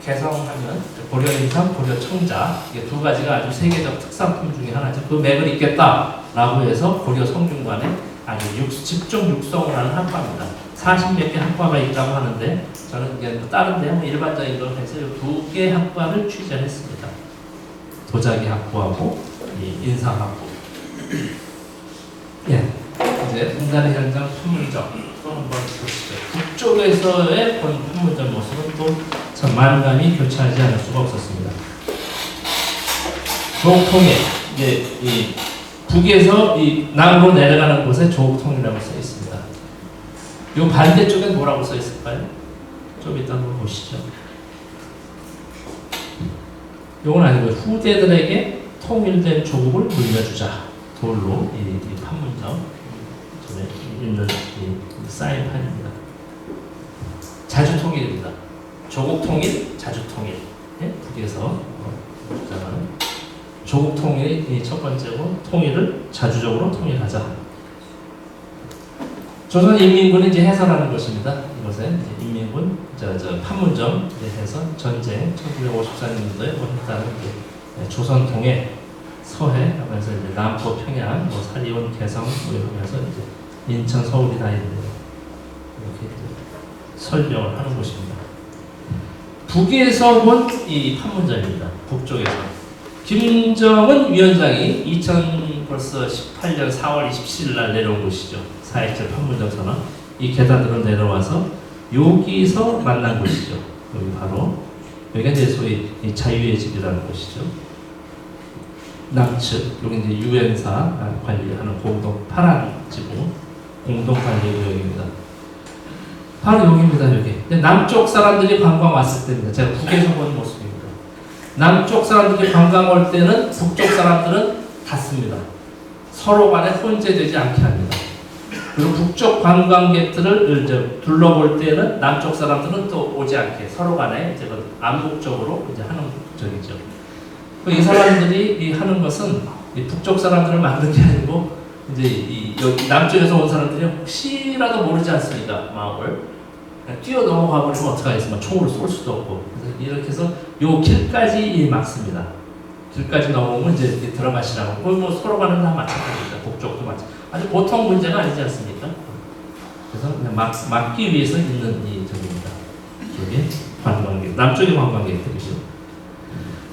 개성하면 고려 인삼, 고려 청자 이게 2가지가 아주 세계적 특산품 중에 하나죠. 그 맥을 잇겠다라고 해서 고려 성균관에 아주 집중 육성을 하는 학과입니다. 40몇 개 학과가 있다고 하는데 저는 이게 다른 데 일반적인 걸 해서 2개 학과를 취재했습니다. 도자기 학부하고 인삼학부. 이제 인간의 현장 판문점 또 한번 보시죠. 북쪽에서의 본 판문점 모습은 또 참 만감이 교차하지 않을 수가 없었습니다. 조옥통에 이제 이 북에서 이 남으로 내려가는 곳에 조옥통이라고 써 있습니다. 이 반대쪽엔 뭐라고 써 있을까요? 좀 이따 한번 보시죠. 이건 아니고 후대들에게 통일된 조국을 물려주자. 돌로 이 판문점 전에 있는 이 사인판입니다. 자주통일입니다. 조국통일, 자주통일. 예? 북에서 주장하는 조국통일이 이 첫 번째고 통일을 자주적으로 통일하자. 조선인민군이 이제 해설하는 것입니다. 이것에 이제 인민군, 판문점 해서 전쟁 1954년도에 뭐 했다는 게 조선 동해 서해 하면서 이제 남포 평양 뭐 사리온 개성 뭐 이러면서 이제 인천 서울이 다 있는 이렇게 설명을 하는 것입니다. 북에서 본 이 판문점입니다. 북쪽에서 김정은 위원장이 벌써 18년 4월 27일 날 내려온 곳이죠. 4.27 판문점 선언. 이 계단으로 내려와서 여기서 만난 곳이죠. 여기 바로 여기가 이제 소위 자유의 집이라는 곳이죠. 남측 여기 이제 유엔사 관리하는 공동 파란 지붕 공동 관리 구역입니다. 바로 여기입니다. 여기. 남쪽 사람들이 관광 왔을 때입니다. 제가 북에서 본 모습입니다. 남쪽 사람들이 관광 올 때는 북쪽 사람들은 닫습니다. 서로 간에 혼재되지 않게 합니다. 그리고 북쪽 관광객들을 이제 둘러볼 때는 남쪽 사람들은 또 오지 않게 서로 간에 이제 암묵적으로 이제 하는 적이죠. 이 사람들이 하는 것은 이 북쪽 사람들을 만든 게 아니고 이제 여기 남쪽에서 온 사람들이 혹시라도 모르지 않습니까? 마음을 뛰어 넘어가 버리면 어떡하겠습니까? 총으로 쏠 수도 없고. 그래서 이렇게 해서 요 길까지 막습니다. 길까지 넘어오면 이제 들어가시라고. 뭐 서로 간은 다 마찬가지입니다. 북쪽도 마찬가지. 아주 보통 문제가 아니지 않습니까? 그래서 그냥 막기 위해서 있는 이 점입니다. 이쪽에 관광객, 남쪽의 관광객들이죠.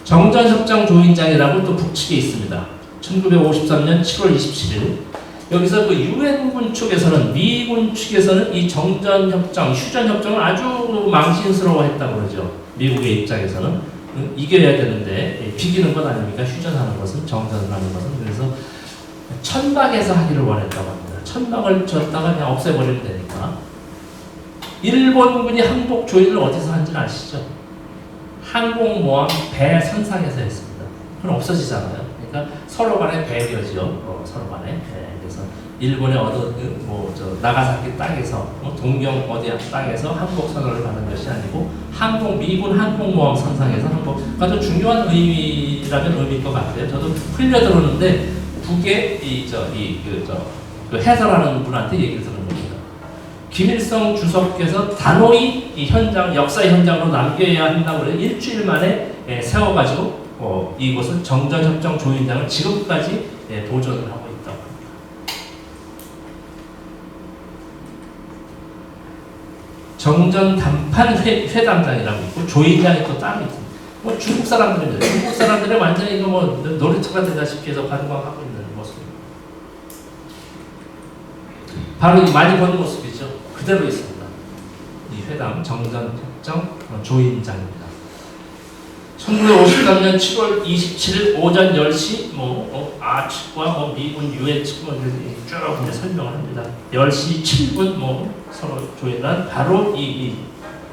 정전협정 조인장이라고 또 북측에 있습니다. 1953년 7월 27일. 여기서 그 유엔군 측에서는 미군 측에서는 이 정전협정, 휴전협정을 아주 망신스러워했다고 그러죠. 미국의 입장에서는 이겨야 되는데 비기는 것 아닙니까? 휴전하는 것은 정전을 하는 것은. 그래서 천막에서 하기를 원했다고 합니다. 천막을 졌다가 그냥 없애버리면 되니까. 일본군이 항복 조인을 어디서 한지는 아시죠? 항공모함 배 선상에서 했습니다. 그건 없어지잖아요. 그러니까 서로 간에 배려죠. 서로 간에. 그래서 일본의 나가사키 땅에서 동경 어디 땅에서 항복 선언을 받은 것이 아니고 미군 항공모함 선상에서 항복. 그러니까 좀 중요한 의미라면 의미일 것 같아요. 저도 흘려들었는데 북의 그 해설하는 분한테 얘기를 들은 겁니다. 김일성 주석께서 단호히 이 현장, 역사 현장으로 남겨야 한다고 그래서 일주일 만에 세워가지고 이곳은 정전협정 조인장을 지금까지 보존을 하고 있다고 합니다. 정전 단판 회담장이라고 있고 조인장이 또 따로 있습니다. 뭐 중국 사람들입니다. 중국 사람들은 완전히 이거 뭐 놀이터가 되다시피 해서 관광하고 있는 모습입니다. 바로 이 많이 본 모습이죠. 그대로 있습니다. 이 회담 정전협정 조인장입니다. 1953년 7월 27일 오전 10시 측과 미군 유엔 측 쭉 이제 설명을 합니다. 10시 7분 서로 조인한 바로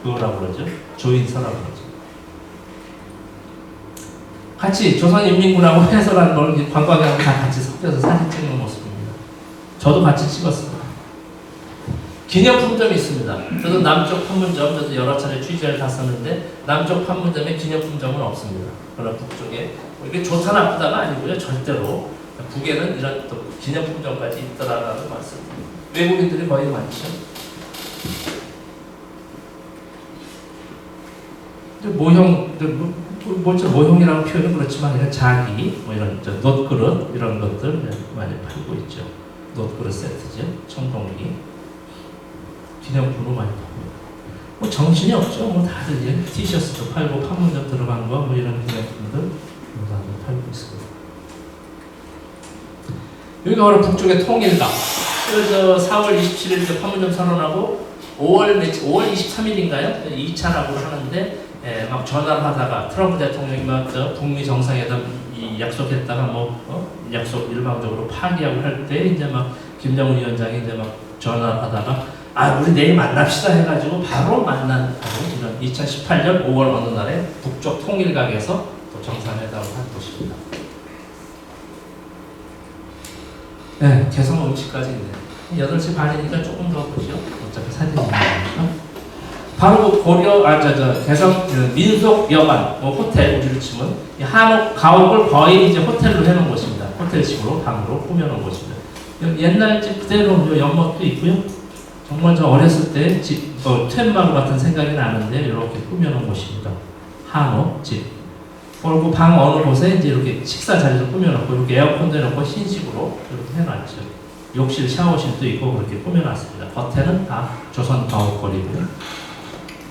그거라고 그러죠. 조인서라고 그러죠. 같이 조선인민군하고 해설한 걸 관광객하고 다 같이 섞여서 사진 찍는 모습입니다. 저도 같이 찍었습니다. 기념품점이 있습니다. 저도 남쪽 판문점, 저도 여러 차례 취재를 갔었는데 남쪽 판문점에 기념품점은 없습니다. 그러나 북쪽에 이게 좋다 나쁘다가 아니고요. 절대로 북에는 이런 또 기념품점까지 있더라라는 말씀입니다. 외국인들이 거의 많죠. 모형이라고 표현은 그렇지만 그냥 자기 이런 놋그릇 이런 것들 많이 팔고 있죠. 놋그릇 세트죠. 청동기. 기념품으로 많이 팔고 정신이 없죠. 다들 이제 티셔츠도 팔고 판문점 들어간 거 이런 기념품들 다들 팔고 있습니다. 여기가 바로 북쪽의 통일각. 그래서 4월 27일 판문점 선언하고 5월 23일인가요? 2차라고 하는데 막 전화를 하다가 트럼프 대통령이 막 북미 정상회담 약속했다가 약속 일방적으로 파기하고 할 때 이제 막 김정은 위원장이 이제 막 전화를 하다가 우리 내일 만납시다 해가지고 바로 만난 이런 2018년 5월 어느 날에 북쪽 통일각에서 또 정상회담을 한 곳입니다. 네, 개성 음식까지 있네요. 8시 반이니까 조금 더 보죠. 어차피 사진이 있는 거죠. 바로 그 고려, 개성 민속 여관, 뭐 호텔, 우리로 치면 이 한옥, 가옥을 거의 이제 호텔로 해놓은 곳입니다. 호텔식으로 방으로 꾸며놓은 곳입니다. 옛날 집 그대로 연못도 있고요. 정말 저 어렸을 때 집, 트엠마루 같은 생각이 나는데 이렇게 꾸며놓은 곳입니다. 한옥 집. 그리고 방 어느 곳에 이제 이렇게 식사 자리를 꾸며놓고 이렇게 에어컨도 해놓고 신식으로 이렇게 해놨죠. 욕실, 샤워실도 있고 그렇게 꾸며놨습니다. 겉에는 다 조선 가옥거리고요.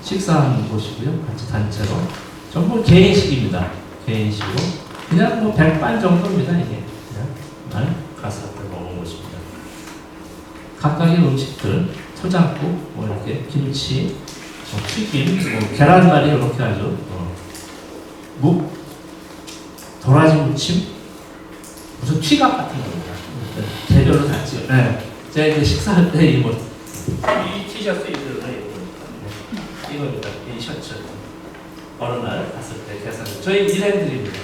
식사하는 곳이고요. 같이 단체로. 전부 개인식입니다. 개인식으로. 그냥 뭐 백반 정도입니다. 이게. 그냥 가서 먹은 곳입니다. 각각의 음식들, 초장국, 뭐 이렇게 김치, 뭐 튀김, 뭐 계란말이 이렇게 하죠. 묵, 도라지 무침, 무슨 튀각 같은 겁니다. 개별로 다 찍어. 네. 제가 이제 식사할 때 이 티셔츠 입으러 이겁니다. 이 셔츠. 어느 날 갔을 때 계산. 저희 일행들입니다.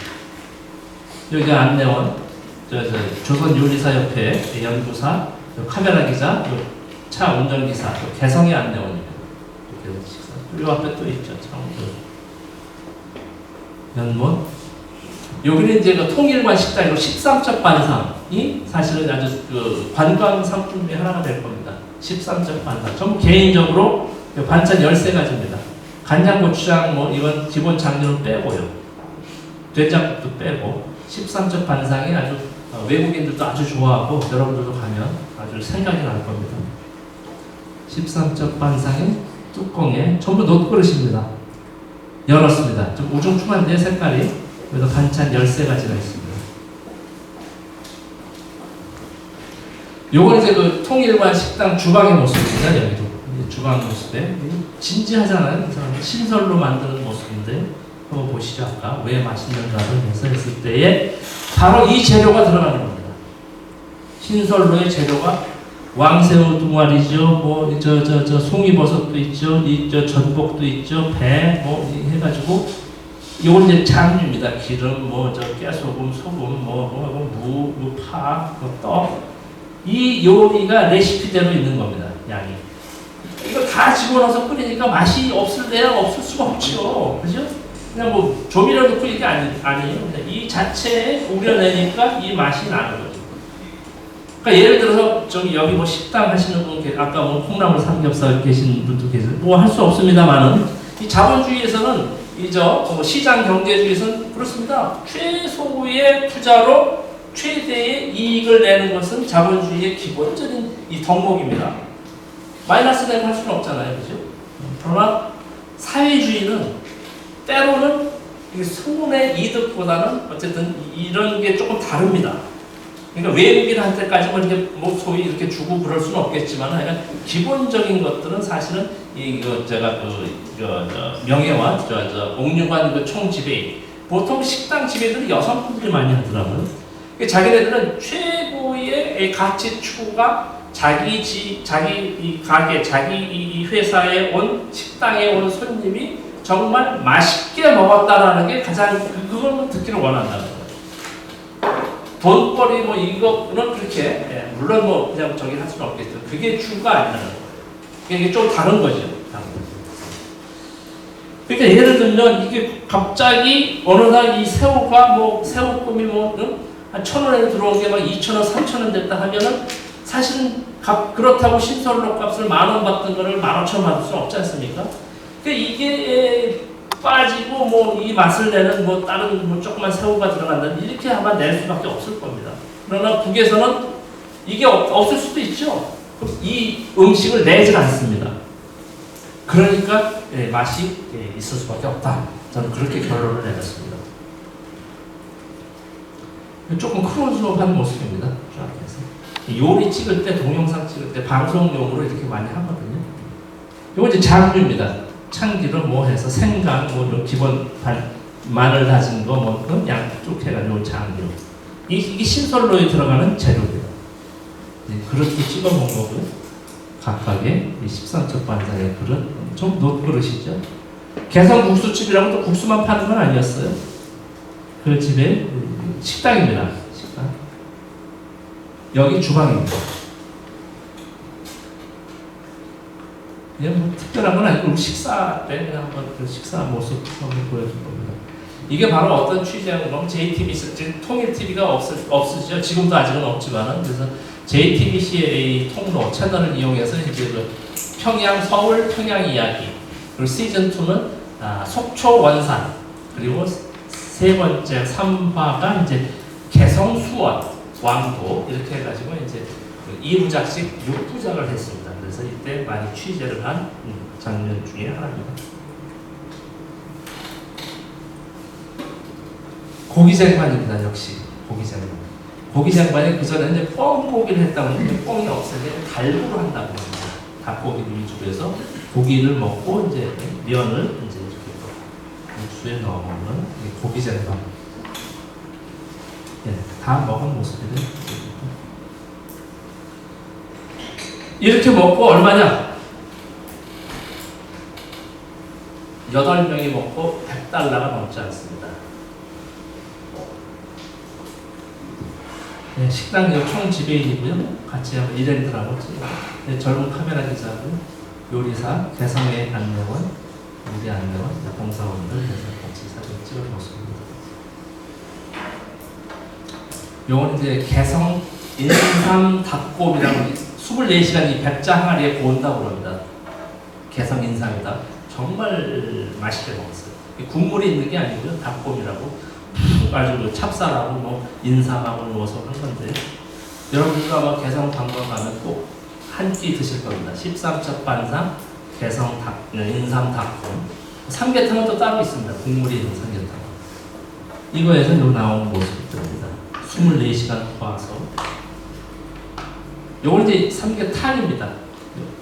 여기 안내원, 조선요리사협회 연구사, 카메라 기자, 차 운전기사, 개성의 안내원입니다. 이렇게 식사. 그리고 앞에 또 있죠. 연못. 여기는 이제 그 통일관 식당이고 13첩 반상이 사실은 아주 그 관광 상품 중에 하나가 될 겁니다. 13첩 반상. 전부 개인적으로 반찬 13가지입니다. 간장, 고추장, 뭐 이건 기본 장류는 빼고요. 된장국도 빼고 13첩 반상이 아주 외국인들도 아주 좋아하고 여러분들도 가면 아주 생각이 날 겁니다. 13첩 반상의 뚜껑에 전부 놋그릇입니다. 열었습니다. 좀 우중충한데 색깔이. 그래서 반찬 13가지가 있습니다. 요건 이제 그 통일관 식당 주방의 모습입니다. 여기도 주방 모습에 진지하잖아요. 신설로 만드는 모습인데 한번 보시죠. 아까 왜 맛있는가를 해서 했을 때에 바로 이 재료가 들어가는 겁니다. 신설로의 재료가 왕새우 2마리죠. 뭐 송이버섯도 있죠. 전복도 있죠. 배 뭐 해가지고 이건 이제 장류입니다. 기름, 깨소금, 소금, 무, 파, 떡. 이 요리가 레시피대로 있는 겁니다. 양이. 이거 다 집어넣어서 끓이니까 맛이 없을래야 없을 수가 없죠. 그죠? 그냥 뭐 조미료 넣고 이게 아니에요. 이 자체에 우려내니까 이 맛이 나는 거죠. 그러니까 예를 들어서 여기 뭐 식당 하시는 분, 아까 뭐 콩나물 삼겹살 계신 분도 계세요. 뭐 할 수 없습니다만은 이 자본주의에서는 시장 경제주의에서는 그렇습니다. 최소의 투자로 최대의 이익을 내는 것은 자본주의의 기본적인 이 덕목입니다. 마이너스 내고 할 수는 없잖아요. 그죠? 그러나 사회주의는 때로는 승분의 이득보다는 어쨌든 이런 게 조금 다릅니다. 그러니까 외국인한테까지 뭐 소위 이렇게 주고 그럴 수는 없겠지만 기본적인 것들은 사실은 명예와 옥류관 총지배인 보통 식당 지배들은 여성분들이 많이 하더라고요. 자기네들은 최고의 가치 추구가 자기 이 가게, 자기 이 회사에 온 식당에 온 손님이 정말 맛있게 먹었다라는 게 가장 그걸 듣기를 원한다는 거예요. 돈벌이 뭐 이거는 그렇게 물론 그냥 할 수는 없겠죠. 그게 추구가 아니라는 거예요. 이게 좀 다른 거죠. 그러니까 예를 들면 이게 갑자기 어느 날 이 새우가 새우꿈이 한 1,000원에 들어온 게 막 2,000원, 3,000원 됐다 하면은 사실은 그렇다고 신선로 값을 10,000원 받던 거를 15,000원 받을 수 없지 않습니까? 그러니까 이게 빠지고 이 맛을 내는 다른 조그만 새우가 들어간다 이렇게 아마 낼 수밖에 없을 겁니다. 그러나 북에서는 이게 없을 수도 있죠. 이 음식을 내질 않습니다. 그러니까 맛이 있을 수밖에 없다. 저는 그렇게 결론을 내렸습니다. 조금 클로즈업한 모습입니다. 요리 찍을 때, 동영상 찍을 때 방송용으로 이렇게 많이 하거든요. 이거 이제 장류입니다. 참기름 해서 생강 이런 기본 마늘 다진 거 양쪽 해가지고 장류. 이게 신설로에 들어가는 재료입니다. 그릇도 찍어 먹는 거고요. 각각의 13첩 반상의 그릇, 좀 놋그릇이죠. 개성 국수집이라고 또 국수만 파는 건 아니었어요. 그 집의 식당입니다. 식당. 여기 주방입니다. 이게 뭐 특별한 건 아니고 식사 때 그냥 한번 그 식사 모습 한번 보여줄 겁니다. 이게 바로 어떤 취재하면 JTBC, 통일TV가 없으시죠? 지금도 아직은 없지만은 그래서 JTBC의 통로 채널을 이용해서 이제 그 평양 서울 평양 이야기 그리고 시즌 2는 속초 원산 그리고 세 번째 3화가 이제 개성 수원 왕도 이렇게 해가지고 이제 2부작씩 6부작을 했습니다. 그래서 이때 많이 취재를 한 장면 중에 하나입니다. 고기쟁반입니다. 역시 고기쟁반. 고기쟁반이 그 전에 이제 뻥고기를 했다 보니 뻥이 없어서 달구로 한다고 합니다. 닭고기를 위주로 해서 고기를 먹고 이제 면을 이제 이렇게 육수에 넣어 먹는 고기쟁반. 예, 다 먹은 모습이래요. 이렇게 먹고 얼마냐? 8명이 먹고 $100가 넘지 않습니다. 네, 식당 총 지배인이고요. 같이 한번 이랜드라고 네, 젊은 카메라 기자고 요리사, 개성의 안내원, 우리 안내원, 봉사원들 해서 같이 사진 찍어봤습니다. 요건 이제 개성 인삼 닭곰이라고 24시간이 백자 항아리에 구운다고 합니다. 개성 인삼이다. 정말 맛있게 먹었어요. 국물이 있는 게 아니고요. 닭곰이라고 아주 뭐 찹쌀하고 뭐 인삼하고 넣어서 한 건데 여러분들도 아마 개성 관광 가면 꼭 한 끼 드실 겁니다. 13첩 반상 개성 인삼 닭곰. 삼계탕은 또 따로 있습니다. 국물이 있는 삼계탕. 이거에서 요 나온 모습들입니다. 24시간 구워서 요건 이제 삼계탕입니다.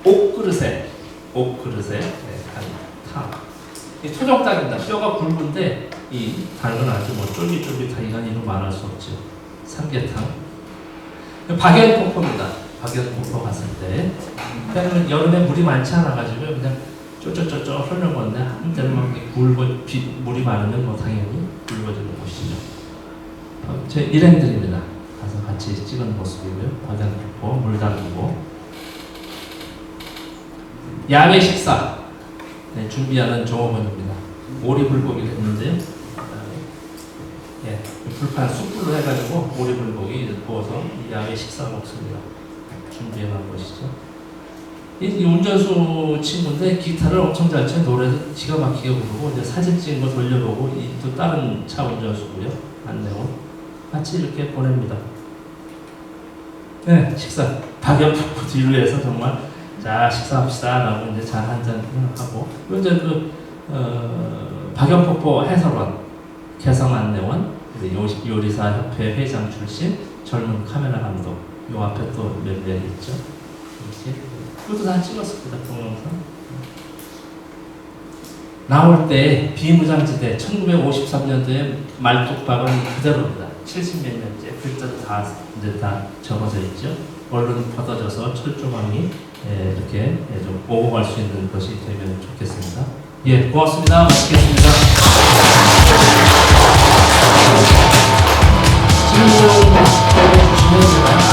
옥그릇에 네, 탕. 이 토종닭입니다. 뼈가 굵은데 이 닭은 아주 뭐 쫄깃쫄깃하기가 이루 말할 수 없죠. 삼계탕. 박연폭포입니다. 박연폭포 갔을 때 그때는 여름에 물이 많지 않아 가지고 그냥 쪼쪼쪼쪼 흐르는 건데 한때는 막 물이 많으면 뭐 당연히 굵어지는 곳이죠. 제 일행들입니다. 가서 같이 찍은 모습이고요. 박연폭포 물 담그고 야외 식사 네, 준비하는 종업원입니다. 오리불고기를 했는데요. 예, 불판 숯불로 해가지고 오리불고기 구워서 야외 식사 먹습니다. 준비해놓은 것이죠. 이 운전수 친구인데 기타를 엄청 잘 쳐 노래도 기가 막히게 부르고 이제 사진 찍은 거 돌려보고 또 다른 차 운전수고요. 안내원 같이 이렇게 보냅니다. 네, 식사 박연폭포 뒤로 해서 정말 자 식사합시다 라고 이제 잘 한잔 하고 이제 그 박연폭포 해설원 개성 안내원 요리사 협회 회장 출신 젊은 카메라 감독 요 앞에 또 몇 명 있죠. 이렇게 그것도 다 찍었습니다. 동영상 나올 때 비무장지대 1953년도에 말뚝박은 그대로입니다. 70몇 년째 글자도 다 이제 다 적어져 있죠. 얼른 퍼져져서 철조망이 이렇게 좀 오고 갈 수 있는 것이 되면 좋겠습니다. 예, 고맙습니다. 맛있겠습니다. 질문 주시면 제가